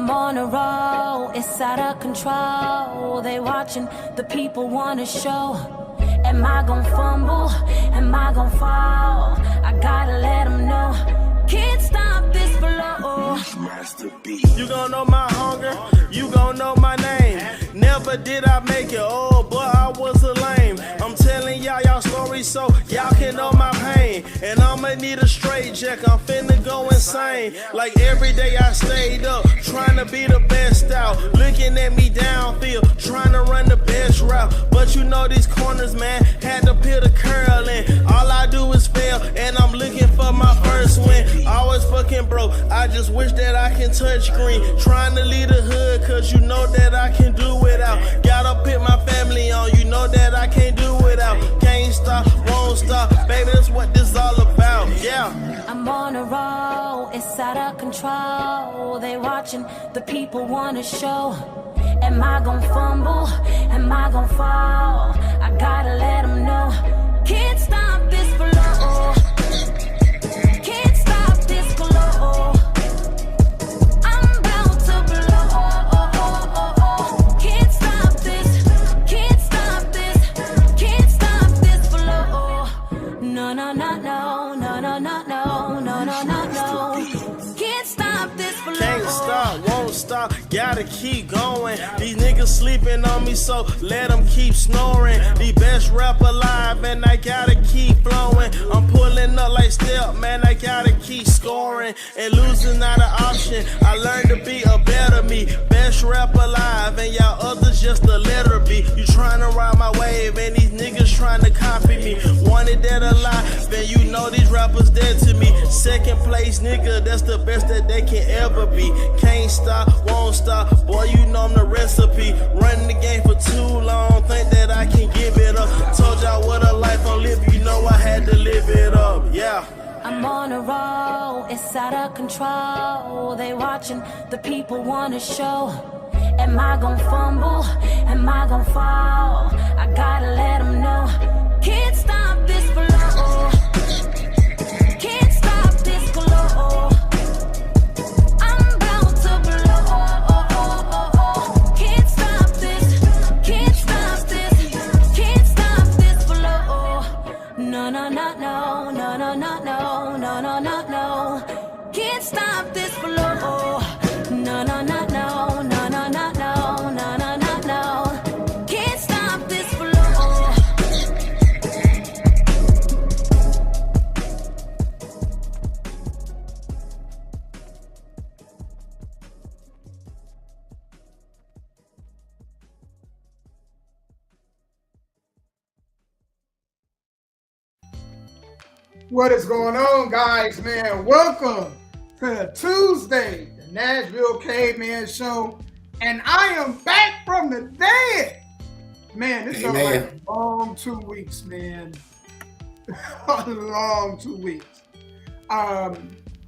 I'm on a roll, it's out of control. They watching, the people want to show. Am I gon' fumble? Am I gon' fall? I gotta let them know. Can't stop this flow. You gon' know my hunger, you gon' know my name. Never did I make it, oh boy, I was a lame. I'm telling y'all stories so y'all can know my pain. And I'ma need a straight jack, I'm finna go insane. Like every day I stayed up, trying to be the best out. Looking at me downfield, trying to run the best route. But you know these corners, man, had to put a curl in. All I do is fail, and I'm looking for my first win. Always fucking broke, I just wish that I can touch green. Trying to lead the hood, cause you know that I can do without. Gotta put my family on, you know that I can't do without. Can't stop, won't stop, baby, that's what this all about, yeah. I'm on a roll, it's out of control. They watching, the people wanna show. Am I gon' fumble? Am I gon' fall? I gotta let them know. Can't stop this flow. Can't stop this flow. I'm about to blow. Can't stop this. Can't stop this. Can't stop this flow. No, no, no, no, no, no, no, no, no, no, no, no. Can't stop this flow. Can't stop, won't stop, gotta keep going. These niggas sleeping on me, so let them keep snoring. The best rap alive, and I gotta keep flowing. I'm pulling up like step, man, I gotta keep scoring. And losing not an option, I learned to be a better me. Best rap alive, and y'all others just a letter B. You trying to ride my wave, and these niggas trying to copy me. Wanted that alive, then you know these rappers dead to me. Second place, nigga, that's the best that they can ever be. Can't stop, won't stop, boy, you know I'm the recipe. Running the game for too long, think that I can give it up. Told y'all what a life I'm living, you know I had to live it up, yeah. I'm on a roll, it's out of control. They watching, the people wanna show. Am I gon' fumble? Am I gon' fall? I gotta let them know. Can't stop this flow. Can't stop this flow. I'm about to blow. Can't stop this. Can't stop this. Can't stop this flow. No, no, no, no, no, no, no, no, no, no, no, no. Can't stop this flow. No, no, no, no, no, no, no, no, no, no, no, no. Can't stop this flow. What is going on, guys, man? Welcome to Tuesday, the Nashville Cavemen show. And I am back from the dead. Man, this is like a long 2 weeks, man. A long 2 weeks.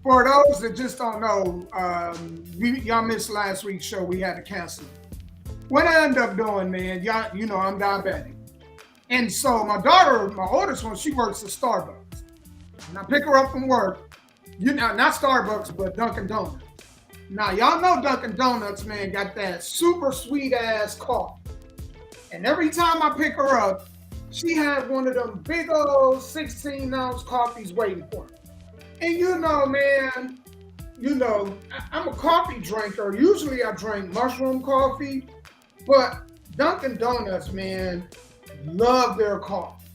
For those that just don't know, y'all missed last week's show. We had to cancel it. What I ended up doing, man, y'all, you know I'm diabetic. And so my daughter, my oldest one, she works at Starbucks. And I pick her up from work, you know, not Starbucks, but Dunkin' Donuts. Now, y'all know Dunkin' Donuts, man, got that super sweet ass coffee. And every time I pick her up, she had one of them big old 16-ounce coffees waiting for her. And you know, man, you know, I'm a coffee drinker. Usually I drink mushroom coffee, but Dunkin' Donuts, man, love their coffee.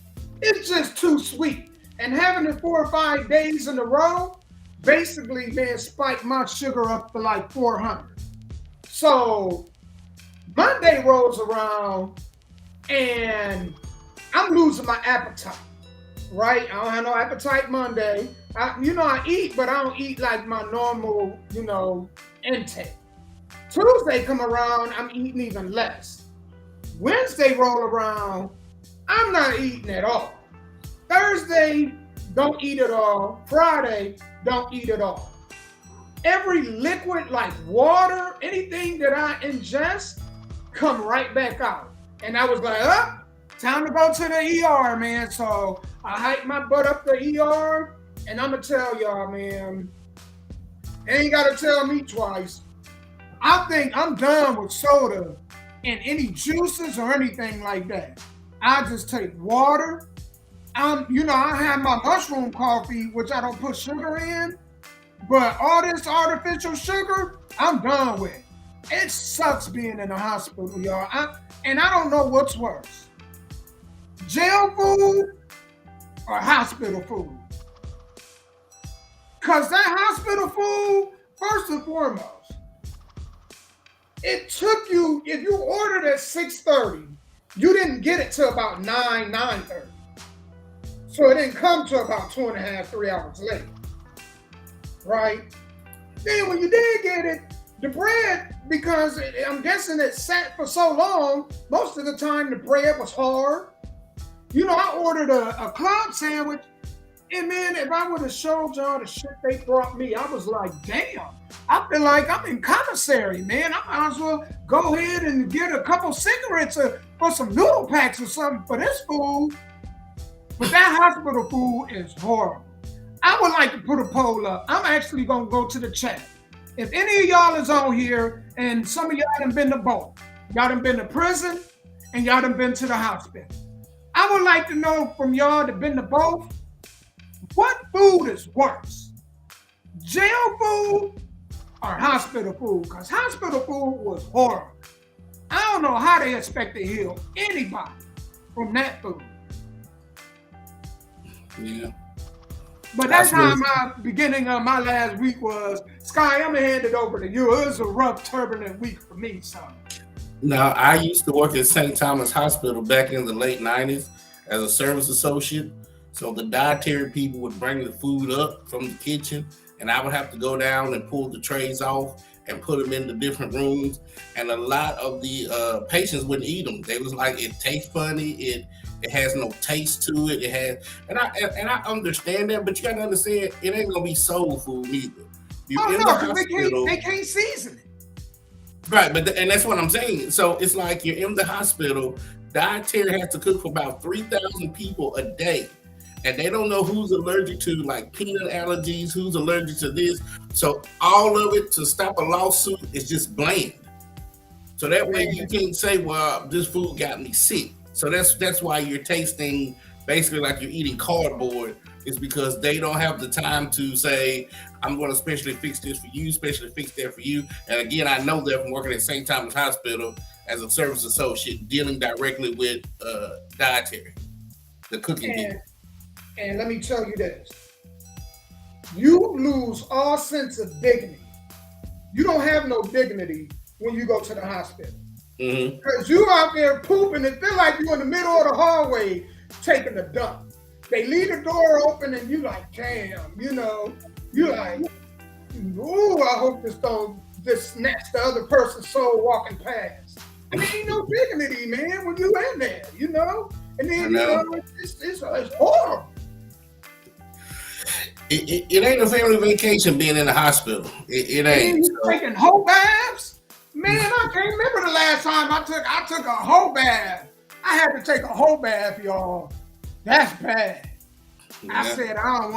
It's just too sweet. And having it 4 or 5 days in a row, basically, man, spiked my sugar up to like 400. So Monday rolls around and I'm losing my appetite, right? I don't have no appetite Monday. I eat, but I don't eat like my normal, intake. Tuesday come around, I'm eating even less. Wednesday roll around, I'm not eating at all. Thursday, don't eat at all. Friday, don't eat at all. Every liquid like water, anything that I ingest, come right back out. And I was like, time to go to the ER, man. So I hiked my butt up the ER, and I'm gonna tell y'all, man, ain't gotta tell me twice. I think I'm done with soda and any juices or anything like that. I just take water. I have my mushroom coffee, which I don't put sugar in. But all this artificial sugar, I'm done with. It sucks being in the hospital, y'all. I don't know what's worse. Jail food or hospital food? Because that hospital food, first and foremost, it took you, if you ordered at 6:30, you didn't get it till about 9:30. So it didn't come till about 2.5, 3 hours later. Right? Then when you did get it, the bread, because I'm guessing it sat for so long, most of the time the bread was hard. I ordered a club sandwich, and man, if I would have showed y'all the shit they brought me, I was like, damn, I feel like I'm in commissary, man. I might as well go ahead and get a couple cigarettes for some noodle packs or something for this food. But that hospital food is horrible. I would like to put a poll up. I'm actually going to go to the chat. If any of y'all is on here, and some of y'all done been to both, y'all done been to prison, and y'all done been to the hospital. I would like to know from y'all that been to both, what food is worse? Jail food or hospital food? Because hospital food was horrible. I don't know how they expect to heal anybody from that food. Yeah. But that's how my beginning of my last week was. Sky, I'm going to hand it over to you. It was a rough, turbulent week for me, so. Now, I used to work at St. Thomas Hospital back in the late 90s as a service associate. So the dietary people would bring the food up from the kitchen, and I would have to go down and pull the trays off and put them in the different rooms. And a lot of the patients wouldn't eat them. They was like, it tastes funny. It has no taste to it. It has, and I understand that, but you got to understand, it ain't gonna be soul food either. They can't season it. Right, and that's what I'm saying. So it's like you're in the hospital. Dietary has to cook for about 3,000 people a day, and they don't know who's allergic to like peanut allergies, who's allergic to this. So all of it to stop a lawsuit is just bland. So that way you can't say, "Well, this food got me sick." So that's why you're tasting basically like you're eating cardboard. Is because they don't have the time to say, I'm going to specially fix this for you, specially fix that for you. And again, I know that from working at St. Thomas Hospital as a service associate, dealing directly with dietary, the cooking people. And let me tell you this. You lose all sense of dignity. You don't have no dignity when you go to the hospital. Because you out there pooping and feel like you're in the middle of the hallway taking a dump. They leave the door open and you like, damn, you like, ooh, I hope this don't just snatch the other person's soul walking past. I mean, ain't no dignity, man, when you in there, And then, it's horrible. It ain't a family vacation being in the hospital. It ain't. You taking whole baths? Man, I can't remember the last time I took a whole bath. I had to take a whole bath, y'all. That's bad. Yeah. I said, I don't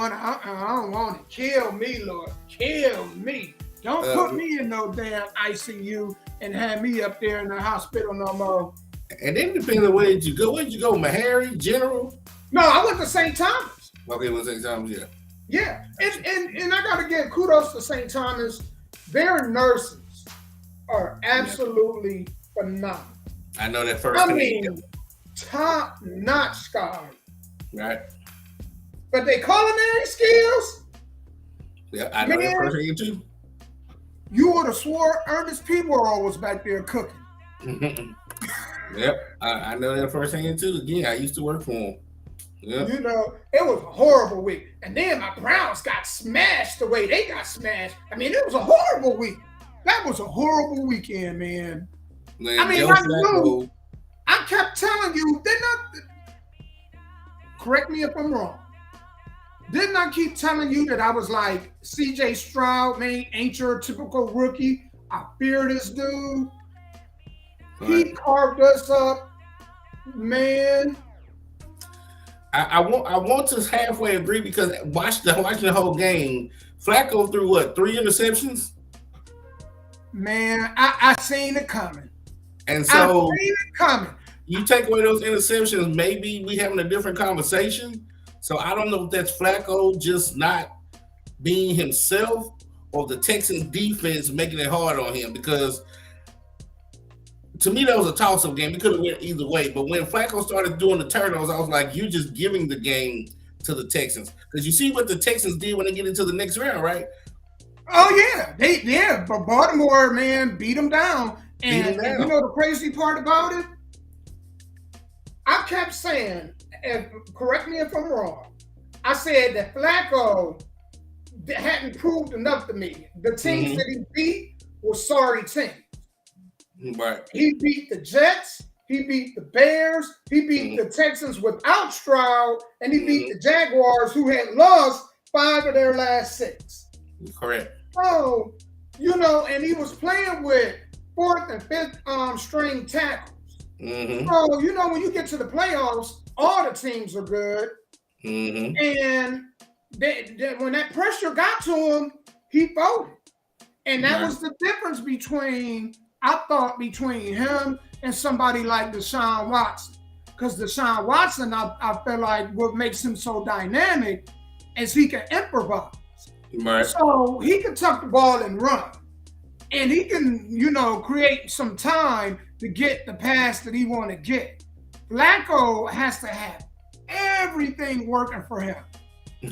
want it. Kill me, Lord. Kill me. Don't put me in no damn ICU and have me up there in the hospital no more. And then depending on where did you go? Where'd you go? Meharry? General? No, I went to St. Thomas. Okay, well, St. Thomas, yeah. Yeah. And I got to give kudos to St. Thomas. Their nurses are absolutely phenomenal. I know that first. I mean, top-notch guys. Right. But they culinary skills. Yeah, I know that first thing too. You would have swore Ernest P. Worrell was back there cooking. Yep, I know that first thing too. Again, I used to work for him. Yep. It was a horrible week. And then my Browns got smashed the way they got smashed. I mean, it was a horrible week. That was a horrible weekend, man. I kept telling you, correct me if I'm wrong. Didn't I keep telling you that I was like, CJ Stroud, man, ain't your typical rookie? I fear this dude. Right. He carved us up, man. I want to halfway agree because watching the whole game, Flacco threw what, 3 interceptions? Man, I seen it coming. And I so seen it coming. you take away those interceptions, maybe we having a different conversation. So I don't know if that's Flacco just not being himself or the Texans defense making it hard on him, because to me that was a toss-up game. It could have went either way. But when Flacco started doing the turnovers, I was like, you're just giving the game to the Texans. Because you see what the Texans did when they get into the next round, right? Oh yeah, but Baltimore, man, beat them down. And you know the crazy part about it? I kept saying, and correct me if I'm wrong, I said that Flacco hadn't proved enough to me. The teams that he beat were sorry teams. Right. He beat the Jets, he beat the Bears, he beat the Texans without Stroud, and he beat the Jaguars, who had lost 5 of their last 6. Correct. So, you know, and he was playing with 4th and 5th string tackles. So, you know, when you get to the playoffs, all the teams are good. And when that pressure got to him, he folded. And that was the difference between him and somebody like Deshaun Watson. Because Deshaun Watson, I feel like what makes him so dynamic is he can improvise. Right. So he can tuck the ball and run. And he can, you know, create some time to get the pass that he want to get. Flacco has to have everything working for him.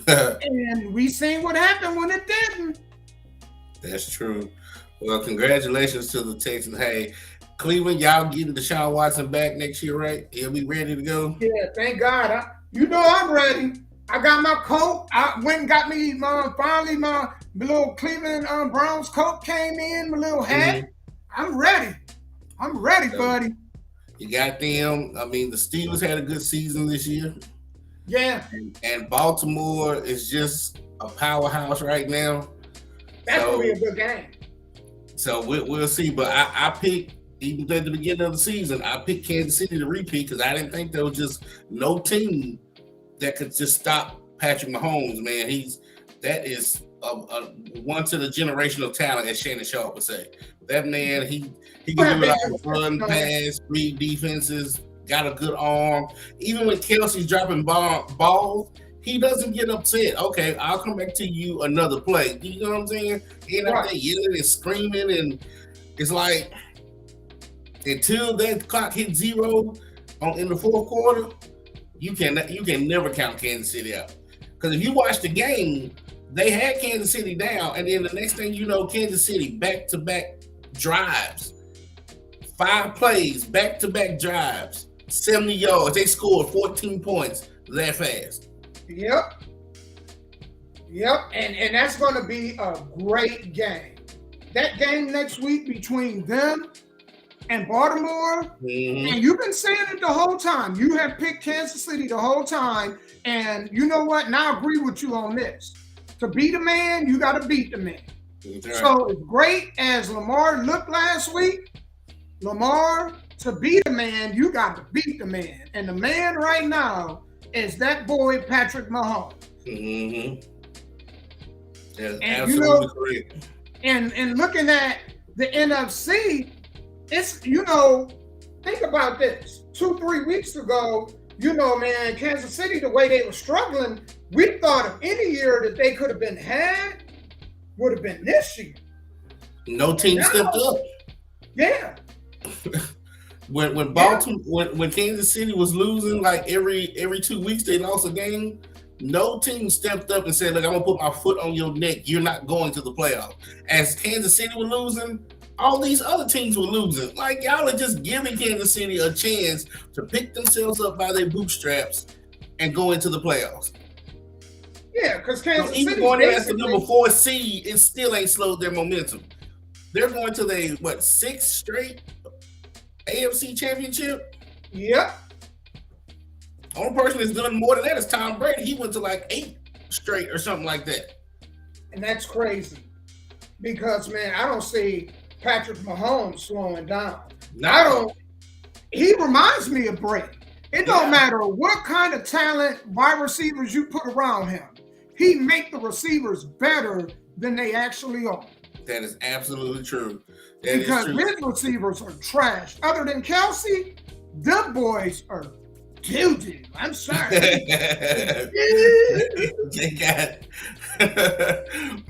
And we seen what happened when it didn't. That's true. Well, congratulations to the Texans. Hey, Cleveland, y'all getting Deshaun Watson back next year, right? He'll be ready to go. Yeah, thank God. You know I'm ready. I got my coat. I went and got me finally my little Cleveland Browns coat came in, my little hat. I'm ready. I'm ready, buddy. You got them. I mean, the Steelers had a good season this year. Yeah. And Baltimore is just a powerhouse right now. That's going to be a good game. So we'll see. But I picked, even at the beginning of the season, I picked Kansas City to repeat because I didn't think there was just no team that could just stop Patrick Mahomes, man. That is a once in a generational talent, as Shannon Sharp would say. That man, he can do it all, run, pass, read defenses, got a good arm. Even when Kelsey's dropping balls, he doesn't get upset. Okay, I'll come back to you another play. You know what I'm saying? He ain't out there yelling and screaming, and it's like until that clock hits 0 in the fourth quarter, you can never count Kansas City out. Because if you watch the game, they had Kansas City down, and then the next thing you know, Kansas City back-to-back drives, 5 plays, back-to-back drives, 70 yards. They scored 14 points that fast. Yep. And that's going to be a great game. That game next week between them and Baltimore, and you've been saying it the whole time. You have picked Kansas City the whole time, and you know what? Now I agree with you on this. To beat a man, you got to beat the man. Right. So as great as Lamar looked last week, to beat a man, you got to beat the man. And the man right now is that boy, Patrick Mahomes. Yeah, and absolutely correct. And looking at the NFC, it's, you know, think about this. 2-3 weeks ago, you know, man, Kansas City, the way they were struggling, we thought of any year that they could have been had would have been this year. No team stepped up. Yeah. When Baltimore, when Kansas City was losing like every 2 weeks, they lost a game. No team stepped up and said, "Look, I'm gonna put my foot on your neck. You're not going to the playoffs." As Kansas City was losing, all these other teams were losing. Like, y'all are just giving Kansas City a chance to pick themselves up by their bootstraps and go into the playoffs. Yeah, because Kansas City, even going in as the number 4 seed, it still ain't slowed their momentum. They're going to their 6th straight AFC championship. Yep. Only person that's done more than that is Tom Brady. He went to like 8 straight or something like that. And that's crazy. Because, man, I don't see Patrick Mahomes slowing down. No. He reminds me of Brady. It don't matter what kind of talent wide receivers you put around him. He make the receivers better than they actually are. That is absolutely true. That because is true. his receivers are trash. Other than Kelsey, them boys are doo-doo. I'm sorry. They got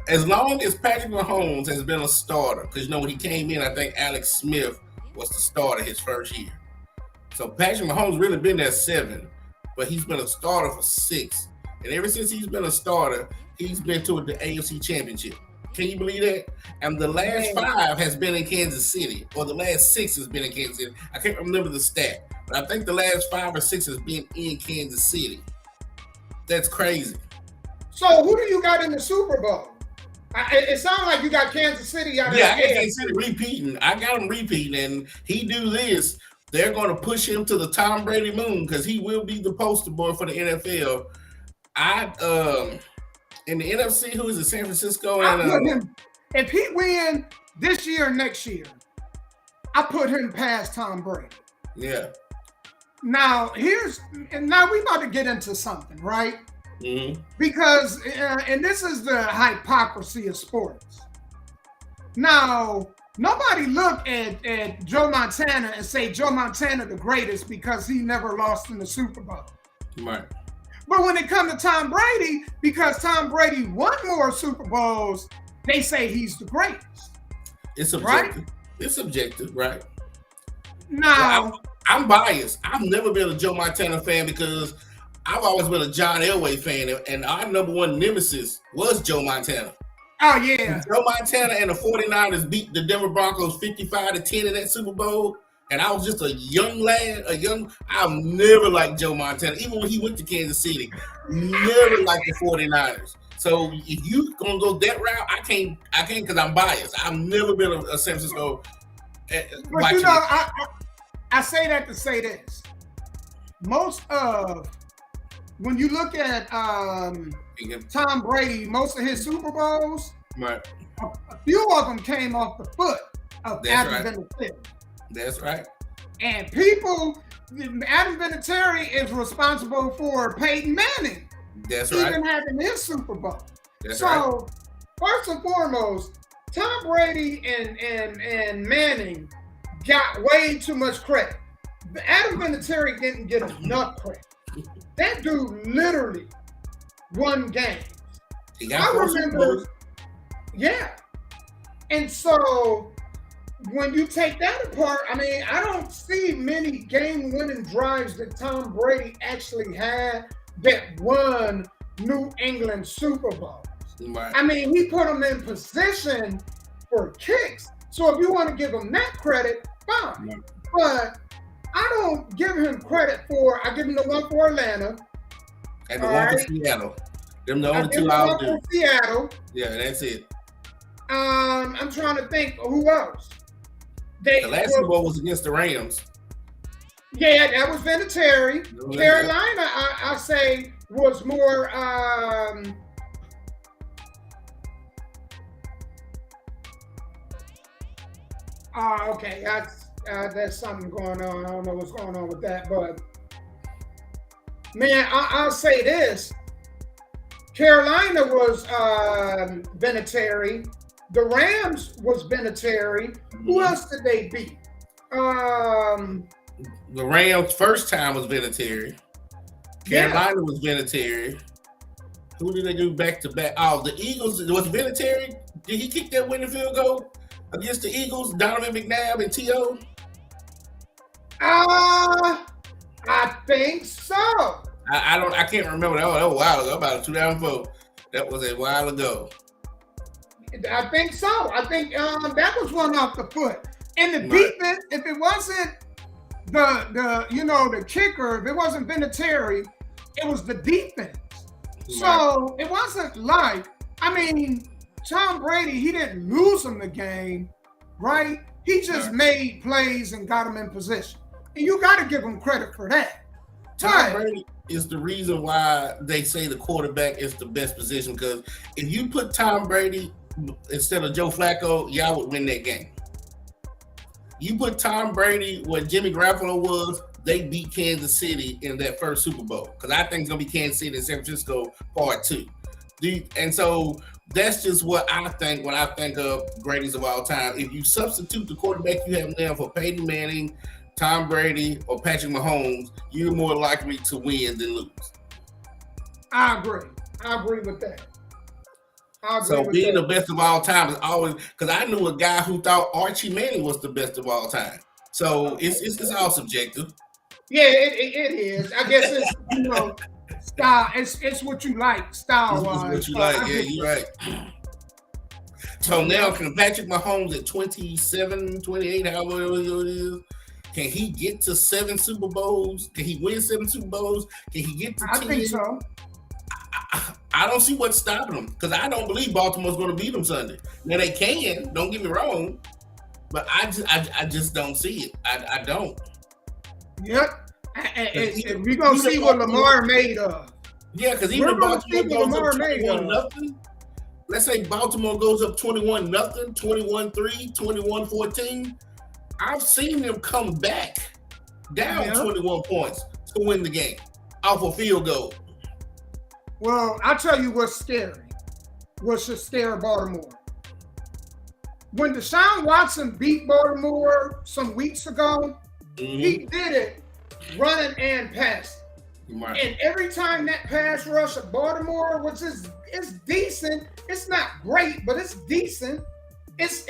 as long as Patrick Mahomes has been a starter, because you know when he came in, I think Alex Smith was the starter his first year. So Patrick Mahomes really been there 7, but he's been a starter for 6. And ever since he's been a starter, he's been to the AFC Championship. Can you believe that? And the last 5 has been in Kansas City, or the last 6 has been in Kansas City. I can't remember the stat, but I think the last 5 or 6 has been in Kansas City. That's crazy. So who do you got in the Super Bowl? It sounds like you got Kansas City out there. Yeah, I got Kansas City repeating. I got him repeating, and he do this. They're going to push him to the Tom Brady moon because he will be the poster boy for the NFL. In the NFC, who is it? San Francisco. And if he win this year or next year, I put him past Tom Brady. Yeah. Now we about to get into something, right? Mm-hmm. Because and this is the hypocrisy of sports. Now, nobody look at Joe Montana and say Joe Montana the greatest because he never lost in the Super Bowl. Right. But when it comes to Tom Brady, because Tom Brady won more Super Bowls, they say he's the greatest. It's subjective. Right? It's subjective, right? Now, I'm biased. I've never been a Joe Montana fan because I've always been a John Elway fan, and our number one nemesis was Joe Montana. Oh, yeah. Joe Montana and the 49ers beat the Denver Broncos 55-10 in that Super Bowl. And I was just a young lad, I've never liked Joe Montana. Even when he went to Kansas City, never liked the 49ers. So if you gonna go that route, I can't because I'm biased. I've never been a San Francisco. But you know, I say that to say this. Most of, when you look at Tom Brady, most of his Super Bowls, right, a few of them came off the foot of Adam Vinatieri. That's right. And Adam Vinatieri is responsible for Peyton Manning. That's right. Even having his Super Bowl. That's right. First and foremost, Tom Brady and Manning got way too much credit. Adam Vinatieri didn't get enough credit. That dude literally won games. I remember. Yeah. And so when you take that apart, I mean, I don't see many game-winning drives that Tom Brady actually had that won New England Super Bowls. Right. I mean, he put them in position for kicks. So if you want to give him that credit, fine. Right. But I don't give him credit for, I give him the one for Atlanta. And the one for Seattle. Them the only two I'll do. Seattle. Yeah, that's it. I'm trying to think who else. The last Super Bowl was against the Rams. Yeah, that was Vinatieri. Carolina, I say, was more. Okay, that's something going on. I don't know what's going on with that, but man, I'll say this: Carolina was Vinatieri. The Rams was Vinatieri. Who else did they beat? The Rams first time was Vinatieri. Carolina was Vinatieri. Who did they do back to back? Oh, the Eagles was Vinatieri. Did he kick that winning field goal against the Eagles? Donovan McNabb and T.O. I think so. I can't remember. That was a while ago. About 2004. That was a while ago. I think so. I think that was one off the foot. And the defense, if it wasn't the kicker, if it wasn't Vinatieri, it was the defense. Right. So it wasn't like, I mean, Tom Brady, he didn't lose him the game, right? He just made plays and got him in position. And you got to give him credit for that. Tom Brady is the reason why they say the quarterback is the best position, because if you put Tom Brady instead of Joe Flacco, y'all would win that game. You put Tom Brady where Jimmy Garoppolo was, they beat Kansas City in that first Super Bowl. Because I think it's going to be Kansas City and San Francisco part 2. And so That's just what I think when I think of greatest of all time. If you substitute the quarterback you have now for Peyton Manning, Tom Brady, or Patrick Mahomes, you're more likely to win than lose. I agree. I agree with that. So being the best of all time is always, because I knew a guy who thought Archie Manning was the best of all time. So it's all subjective. Yeah, it is. I guess it's style. It's what you like, style wise. It's what you like. Yeah, you're right. So now can Patrick Mahomes at 27, 28, however it is, can he get to 7 Super Bowls? Can he win 7 Super Bowls? Can he get to 10? I think so. I don't see what's stopping them because I don't believe Baltimore's going to beat them Sunday. Now they can, don't get me wrong, but I just don't see it. I don't. Yep. And we're going to see what Lamar made of. Yeah, because even if Baltimore goes up 21-0, let's say Baltimore goes up 21-0, 21-3, 21-14, I've seen them come back down 21 points to win the game off a field goal. Well, I'll tell you what's scary. What should scare Baltimore. When Deshaun Watson beat Baltimore some weeks ago, he did it running and passing. Right. And every time that pass rush of Baltimore, which is decent, it's not great, but it's decent. It's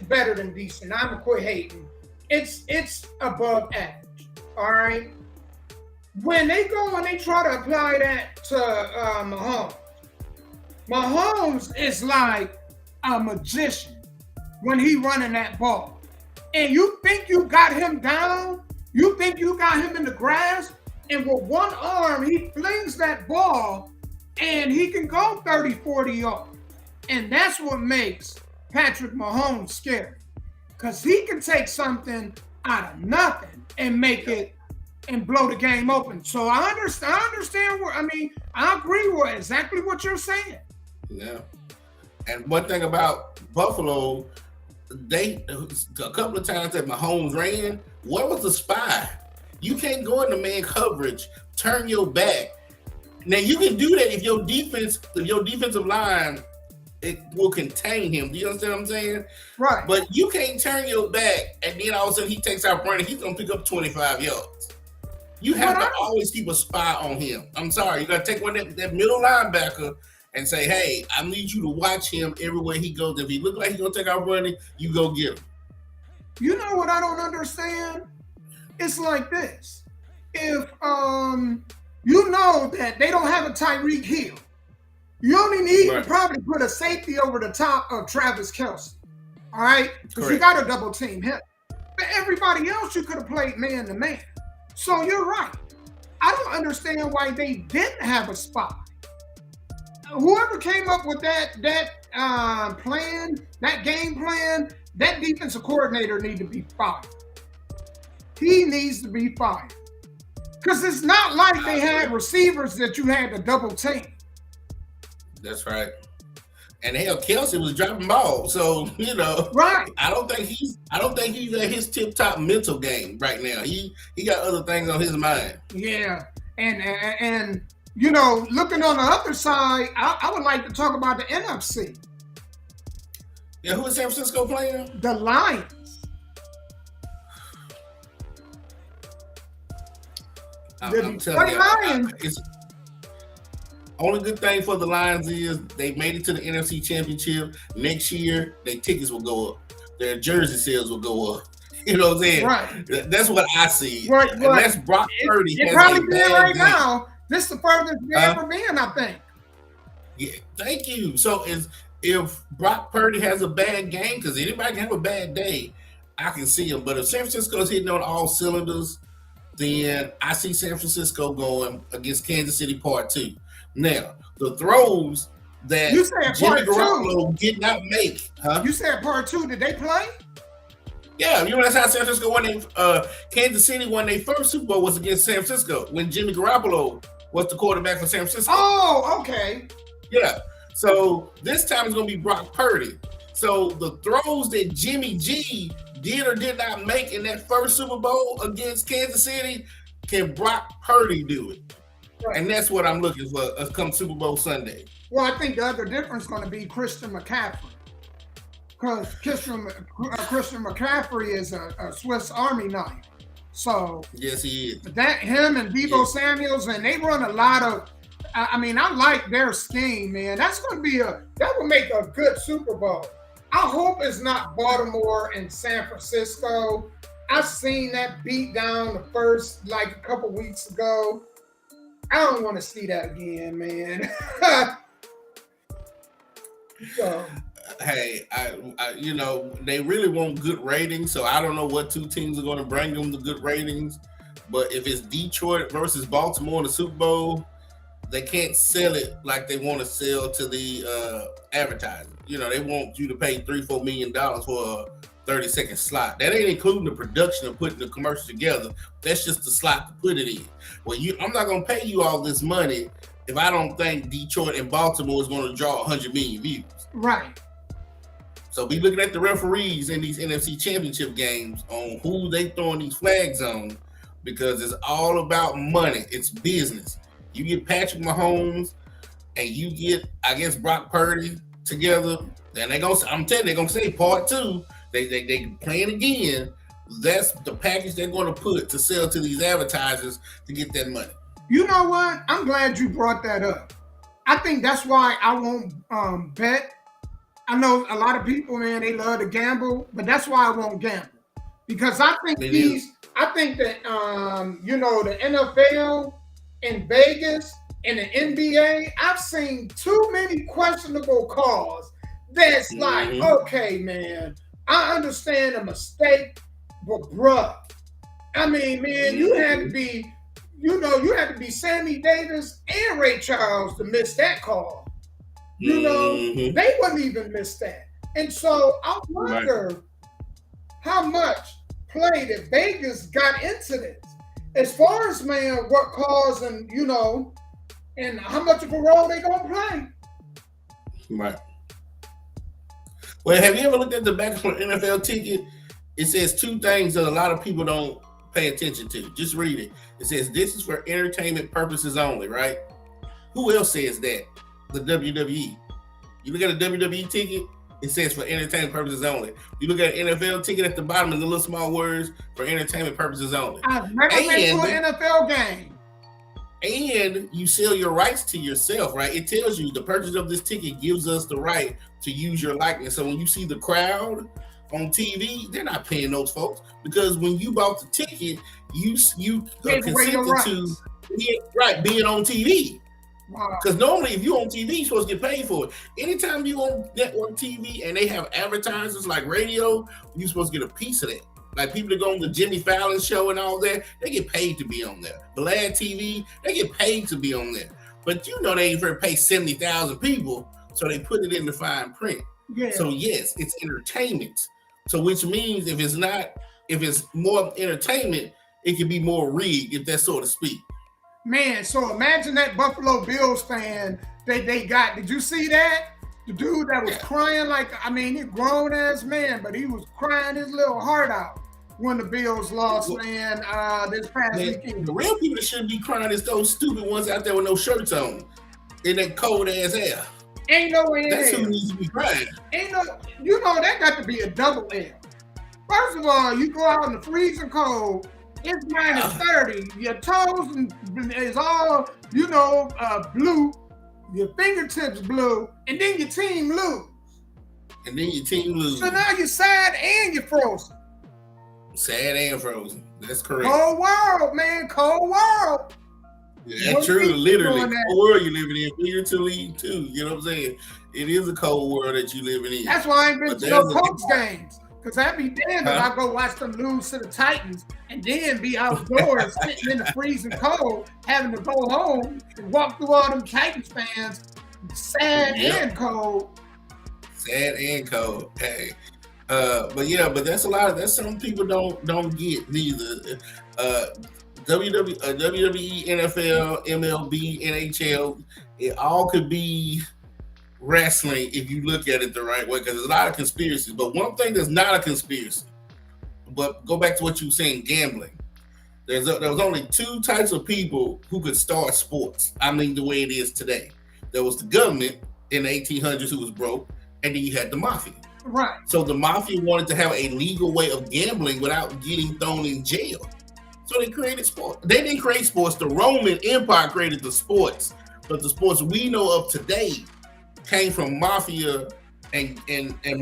better than decent. I'm gonna quit hating. It's above average. All right. When they go and they try to apply that to Mahomes is like a magician when he running that ball. And you think you got him down, you think you got him in the grass, and with one arm, he flings that ball and he can go 30, 40 yards. And that's what makes Patrick Mahomes scary. Because he can take something out of nothing and make it and blow the game open. So I understand I agree with exactly what you're saying. Yeah. And one thing about Buffalo, a couple of times that Mahomes ran, what was the spy? You can't go into man coverage, turn your back. Now you can do that if your defensive line, it will contain him. Do you understand what I'm saying? Right. But you can't turn your back and then all of a sudden he takes out running, he's gonna pick up 25 yards. You have to always keep a spy on him. I'm sorry, you gotta take one that middle linebacker and say, hey, I need you to watch him everywhere he goes. If he looks like he's gonna take out running, you go get him. You know what I don't understand? It's like this. If you know that they don't have a Tyreek Hill, you only need to probably put a safety over the top of Travis Kelce. All right? Because you got to double team him. But everybody else, you could have played man to man. So you're right. I don't understand why they didn't have a spy. Whoever came up with that plan, that game plan, that defensive coordinator needs to be fired. He needs to be fired. Because it's not like they had receivers that you had to double team. That's right. And hell, Kelce was dropping balls, so Right. I don't think he's at his tip-top mental game right now. He got other things on his mind. Yeah, and looking on the other side, I would like to talk about the NFC. Yeah, who is San Francisco playing? The Lions. I'm telling you, Lions. Only good thing for the Lions is they made it to the NFC Championship. Next year, their tickets will go up. Their jersey sales will go up. You know what I'm saying? Right. That's what I see. Right. And that's Brock Purdy. It probably been right now. This is the furthest we've ever been, I think. Yeah, thank you. So if Brock Purdy has a bad game, because anybody can have a bad day, I can see him. But if San Francisco's hitting on all cylinders, then I see San Francisco going against Kansas City Part 2. Now, the throws that Jimmy Garoppolo did not make. Huh? You said Part 2. Did they play? Yeah, that's how San Francisco won. Kansas City won their first Super Bowl was against San Francisco when Jimmy Garoppolo was the quarterback for San Francisco. Oh, okay. Yeah. So this time it's going to be Brock Purdy. So the throws that Jimmy G did or did not make in that first Super Bowl against Kansas City, can Brock Purdy do it? Right. And that's what I'm looking for come Super Bowl Sunday. Well, I think the other difference is going to be Christian McCaffrey. Because Christian McCaffrey is a Swiss Army knife. So yes, he is. That him and Deebo Samuels, and they run a lot of. I mean, I like their scheme, man. That's going to be that will make a good Super Bowl. I hope it's not Baltimore and San Francisco. I've seen that beat down the first like a couple weeks ago. I don't want to see that again, man. So. Hey, I they really want good ratings, so I don't know what two teams are going to bring them the good ratings. But if it's Detroit versus Baltimore in the Super Bowl, they can't sell it like they want to sell to the advertisers. They want you to pay $3-4 million for a 30-second slot. That ain't including the production of putting the commercial together. That's just the slot to put it in. Well, I'm not going to pay you all this money if I don't think Detroit and Baltimore is going to draw 100 million views. Right. So be looking at the referees in these NFC championship games on who they throwing these flags on, because it's all about money. It's business. You get Patrick Mahomes and you get, I guess, Brock Purdy together, and I'm telling you, they're gonna say part two. They playing again. That's the package they're gonna put to sell to these advertisers to get that money. You know what? I'm glad you brought that up. I think that's why I won't bet. I know a lot of people, man, they love to gamble, but that's why I won't gamble. Because I think that the NFL in Vegas and the NBA, I've seen too many questionable calls that's like, okay, man, I understand a mistake, but bruh, I mean, man, you had to be Sammy Davis and Ray Charles to miss that call. They wouldn't even miss that. And so I wonder how much play that Vegas got into this. As far as, man, what calls and how much of a role they gonna play. Right. Well, have you ever looked at the back of an NFL ticket? It says two things that a lot of people don't pay attention to. Just read it. It says this is for entertainment purposes only, right? Who else says that? The WWE. You look at a WWE ticket, it says for entertainment purposes only. You look at an NFL ticket at the bottom in the little small words, for entertainment purposes only. I've never been to an NFL game. And you sell your rights to yourself, right? It tells you the purchase of this ticket gives us the right to use your likeness. So when you see the crowd on TV, they're not paying those folks, because when you bought the ticket, you consented to being on TV. Because normally, if you're on TV, you're supposed to get paid for it. Anytime you're on network TV and they have advertisers like radio, you're supposed to get a piece of that. Like people that go on the Jimmy Fallon show and all that, they get paid to be on there. Vlad TV, they get paid to be on there. But they ain't going to pay 70,000 people, so they put it in the fine print. Yeah. So yes, it's entertainment. So which means if it's more entertainment, it can be more rigged, if that's so to speak. Man, so imagine that Buffalo Bills fan they got. Did you see that? The dude that was crying he's a grown-ass man, but he was crying his little heart out when the Bills lost, man, this past weekend. The real people that shouldn't be crying is those stupid ones out there with no shirts on in that cold-ass air. Ain't no way in That's who needs to be crying. That got to be a double L. First of all, you go out in the freezing cold, it's -30. Your toes is all, blue. Your fingertips blue. And then your team lose. So now you're sad and you're frozen. Sad and frozen. That's correct. Cold world, man. Cold world. Yeah, that's true. Literally. Cold world you're living in. Figuratively, too. You know what I'm saying? It is a cold world that you're living in. That's why I ain't been to no Colts games. Because I'd be damned if I go watch them lose to the Titans and then be outdoors sitting in the freezing cold, having to go home and walk through all them Titans fans, sad and cold. Sad and cold. Hey. But that's some people don't get neither. WWE, NFL, MLB, NHL, it all could be wrestling if you look at it the right way, because there's a lot of conspiracies. But one thing that's not a conspiracy, but go back to what you were saying, gambling. There was only two types of people who could start sports. I mean, the way it is today. there was the government in the 1800s who was broke, and then you had the mafia. Right. So the mafia wanted to have a legal way of gambling without getting thrown in jail. So they created sports. They didn't create sports. The Roman Empire created the sports, but the sports we know of today came from mafia and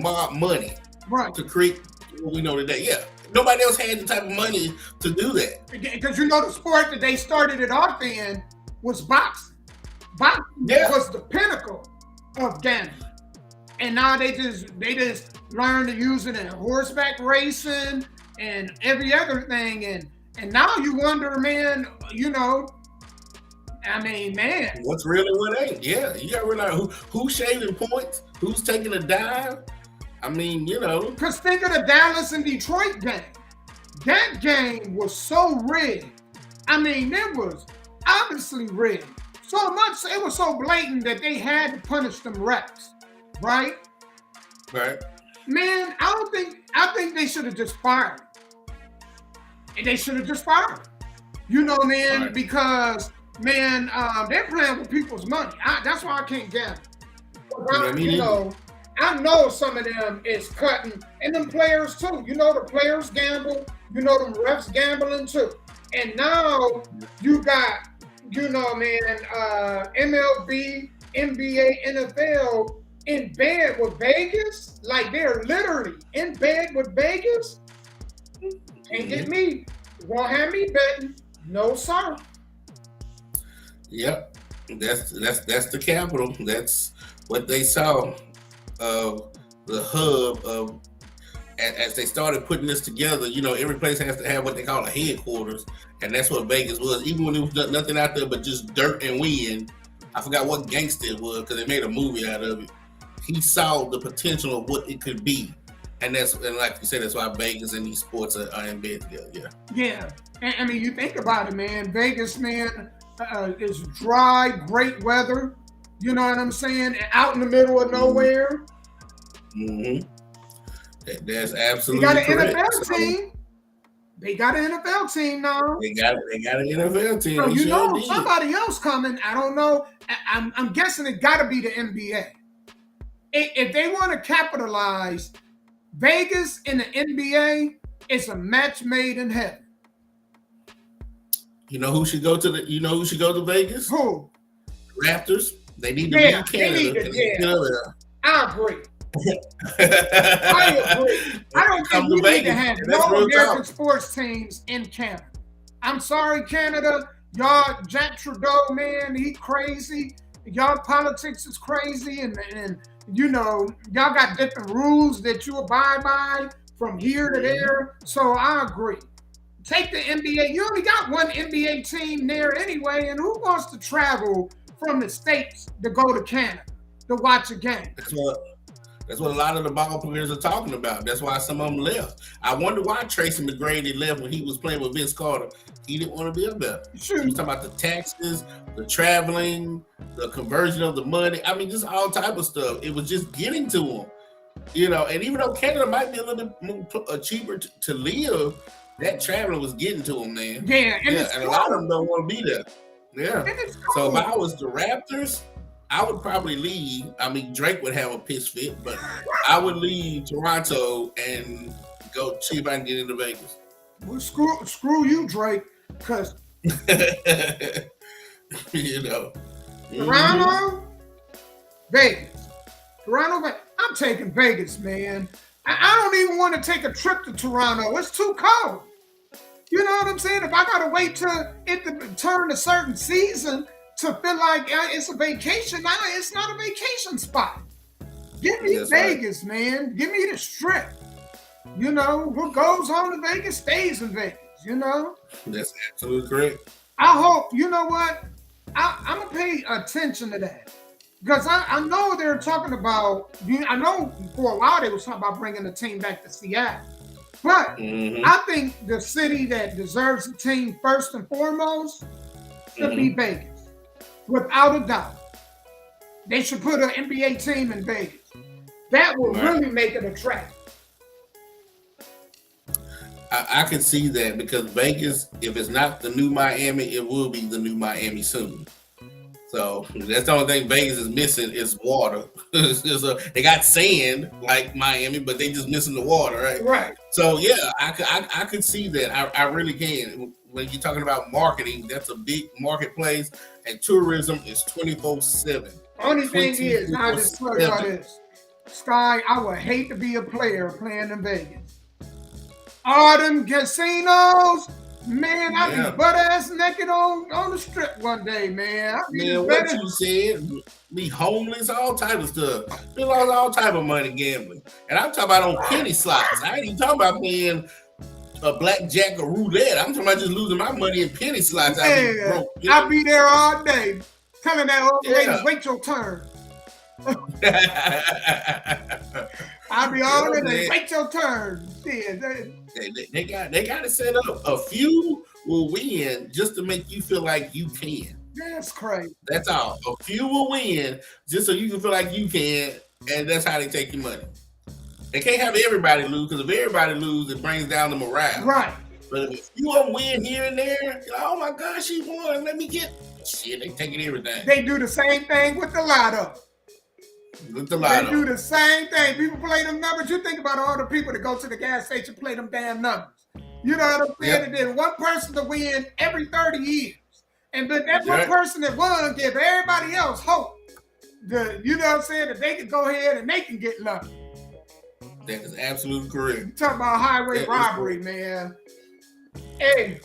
mob money, right, to create what we know today. Yeah, nobody else had the type of money to do that. Because the sport that they started it off in was boxing. Boxing was the pinnacle of gambling, and now they just learned to use it in horseback racing and every other thing, and now you wonder, man, I mean, man, what's really what ain't? Yeah, you gotta realize who's shaving points, who's taking a dive. I mean, because think of the Dallas and Detroit game. That game was so rigged. I mean, it was obviously rigged. So much, it was so blatant that they had to punish them refs, right? Right. Man, I think they should have just fired him. They should have just fired him. Right. Because, man, they're playing with people's money. That's why I can't gamble. I know some of them is cutting, and them players too. The players gamble. Them refs gambling too. And now you got, MLB, NBA, NFL in bed with Vegas. Like they're literally in bed with Vegas. Can't get me. Won't have me betting. No, sir. Yep. That's the capital. That's what they saw. The hub of, as they started putting this together, every place has to have what they call a headquarters, and that's what Vegas was. Even when there was nothing out there but just dirt and wind. I forgot what gangster it was because they made a movie out of it. He saw the potential of what it could be, and like you said, that's why Vegas and these sports are in bed together. Yeah. Yeah, and I mean, you think about it, man. Vegas, man, is dry, great weather. You know what I'm saying? Out in the middle of nowhere. Mm-hmm. That's absolutely correct. They got an correct. NFL team. They got an NFL team now. They got an NFL team. So somebody else coming. I don't know. I'm guessing it got to be the NBA. If they want to capitalize, Vegas and the NBA, it's a match made in heaven. You know who should go to Vegas? Who? Raptors. They need to leave Canada. I agree. I agree. I don't think we need to have no American sports teams in Canada. I'm sorry, Canada. Y'all, Jack Trudeau, man, he crazy. Y'all politics is crazy, and y'all got different rules that you abide by from here to there. So I agree. Take the NBA. You only got one NBA team there anyway, and who wants to travel from the States to go to Canada to watch a game? That's what a lot of the ball players are talking about. That's why some of them left. I wonder why Tracy McGrady left when he was playing with Vince Carter. He didn't want to be up there. Sure. He was talking about the taxes, the traveling, the conversion of the money. I mean, just all type of stuff. It was just getting to him. And even though Canada might be a little bit more cheaper to live, that traveling was getting to him, man. Yeah, and a lot of them don't want to be there. Yeah. Cool. So if I was the Raptors, I would probably leave. I mean, Drake would have a piss fit, but I would leave Toronto and go see if I can get into Vegas. Well, screw you, Drake, because Toronto, Vegas. I'm taking Vegas, man. I don't even want to take a trip to Toronto. It's too cold. You know what I'm saying? If I gotta wait till it to turn a certain season to feel like it's a vacation, now it's not a vacation spot. Give me Vegas, right, man. Give me the Strip. What goes on in Vegas stays in Vegas. That's absolutely correct. I hope. You know what? I'm gonna pay attention to that because I know they're talking about. I know for a while they was talking about bringing the team back to Seattle. But I think the city that deserves the team first and foremost should be Vegas. Without a doubt. They should put an NBA team in Vegas. That will really make it attractive. I can see that because Vegas, if it's not the new Miami, it will be the new Miami soon. So that's the only thing Vegas is missing is water. They got sand like Miami, but they just missing the water, right? Right. So yeah, I could see that. I really can. When you're talking about marketing, that's a big marketplace, and tourism is 24/7. Only thing is, I just tell you this, Sky, I would hate to be a player playing in Vegas. All them casinos, man, I'd be butt ass naked on the strip one day, man. Man, what you said, be homeless, all type of stuff. We lost all type of money gambling. And I'm talking about on penny slots. I ain't even talking about playing a blackjack or roulette. I'm talking about just losing my money in penny slots. Yeah, I'll be there all day. Telling that old lady, wait your turn. I'll be all in there, wait your turn. Yeah, they got to set up. A few will win just to make you feel like you can. That's crazy. That's all. A few will win just so you can feel like you can, and that's how they take your money. They can't have everybody lose, because if everybody lose, it brings down the morale. Right. But if you don't win here and there, you're like, oh my gosh, she won. Let me get shit. They taking everything. They do the same thing with the lotto. They do the same thing. People play them numbers. You think about all the people that go to the gas station play them damn numbers. You know what I'm saying? Yep. And then one person to win every 30 years. And then that one person that won give everybody else hope. You know what I'm saying? That they can go ahead and they can get lucky. That is absolutely correct. You talking about highway robbery, man. Hey.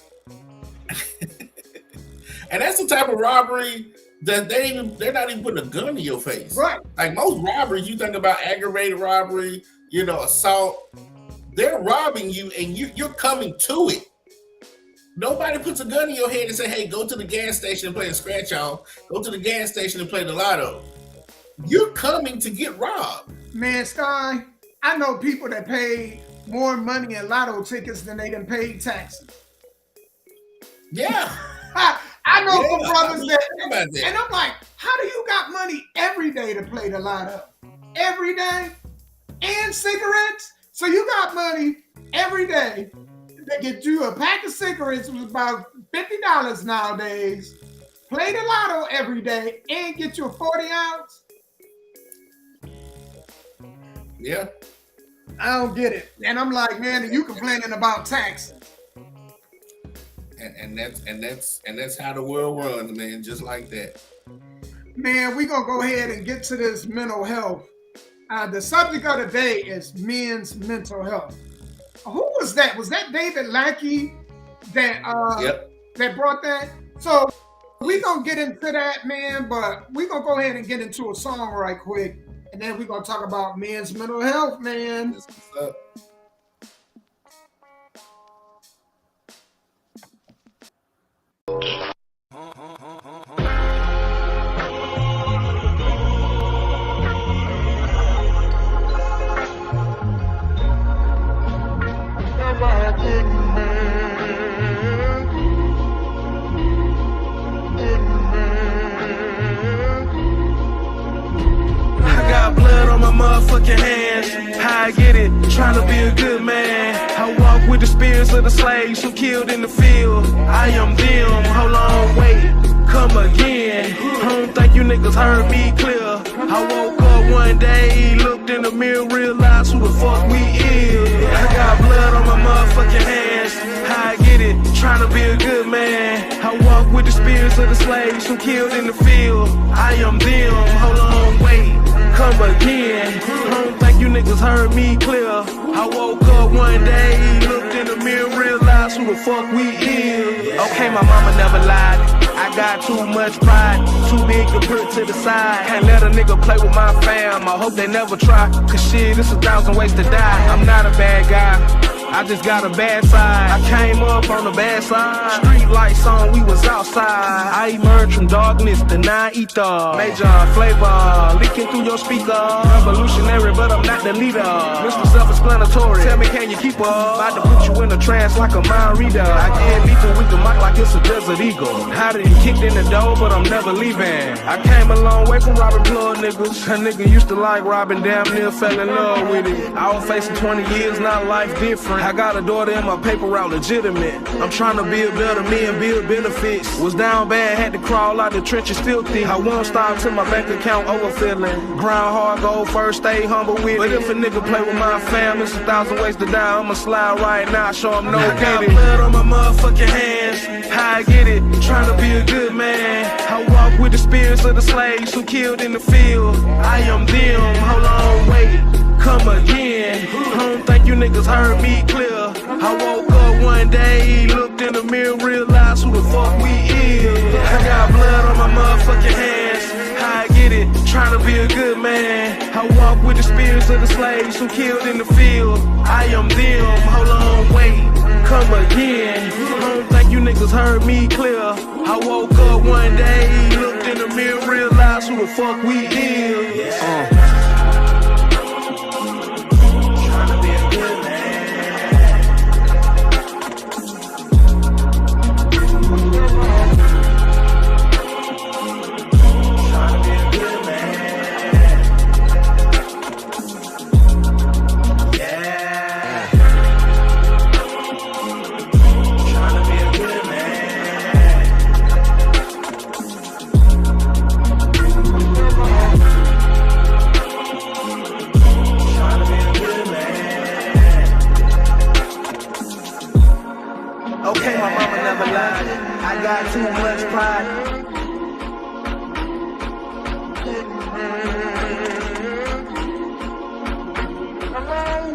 And that's the type of robbery that they're not even putting a gun in your face. Right. Like most robberies, you think about aggravated robbery, assault. They're robbing you and you're coming to it. Nobody puts a gun in your head and say, hey, go to the gas station and play a scratch off. Go to the gas station and play the lotto. You're coming to get robbed. Man, Sky, I know people that pay more money in lotto tickets than they done paid taxes. Yeah. I know some brothers that, and I'm like, how do you got money every day to play the lotto? Every day? And cigarettes? So you got money every day to get you a pack of cigarettes, which is about $50 nowadays, play the lotto every day, and get you a 40 ounce? Yeah. I don't get it. And I'm like, man, you complaining about taxes. And that's how the world runs, man, just like that. Man, we're gonna go ahead and get to this mental health. The subject of the day is men's mental health. Who was that? Was that David Lackey that that brought that? So we're gonna get into that, man, but we're gonna go ahead and get into a song right quick, and then we're gonna talk about men's mental health, man. That's what's up. I got blood on my motherfucking hands. How I get it? Trying to be a good man. I walk with the spirits of the slaves who killed in the field. I am them. Hold on, wait. Come again. I don't think you niggas heard me clear. I woke up one day, looked in the mirror, realized who the fuck we is. I got blood on my motherfucking hands. How I get it? Trying to be a good man. I walk with the spirits of the slaves who killed in the field. I am them. Hold on, wait. Come again. I don't think you niggas heard me clear. I woke up one day, looked in the mirror, realized who the fuck we is. Okay, my mama never lied. I got too much pride, too big to put to the side. Can't let a nigga play with my fam, I hope they never try. Cause shit, it's 1,000 ways to die. I'm not a bad guy, I just got a bad side. I came up on the bad side. Street lights on, we was outside. I emerged from darkness, the non-ether. Major flavor, leaking through your speaker. Revolutionary, but I'm not the leader. Mr. Self-explanatory, tell me can you keep up? About to put you in a trance like a mind reader. I get lethal with the mic like it's a desert eagle. How did he kicked in the door, but I'm never leaving. I came a long way from robbing blood niggas. A nigga used to like robbing, damn near fell in love with it. I was facing 20 years, now life different. I got a daughter and my paper route legitimate. man. I'm trying to build better men, build benefits. Was down bad, had to crawl out the trenches filthy. I won't stop till my bank account overfilling. Grind hard, go first, stay humble with it. But if a nigga play with my fam, it's 1,000 ways to die. I'ma slide right now, show him no pity. Blood on my motherfucking hands, how I get it, trying to be a good man. I walk with the spirits of the slaves who killed in the field. I am them, hold on, wait, come again. I don't think you niggas heard me clear. I woke up one day, looked in the mirror, realized who the fuck we is. I got blood on my motherfucking hands, how I get it, trying to be a good man. I walk with the spirits of the slaves who killed in the field. I am them, hold on, wait, come again. I don't think you niggas heard me clear. I woke up one day, looked in the mirror, realized who the fuck we is. Okay, my mama never lied. I got too much pride.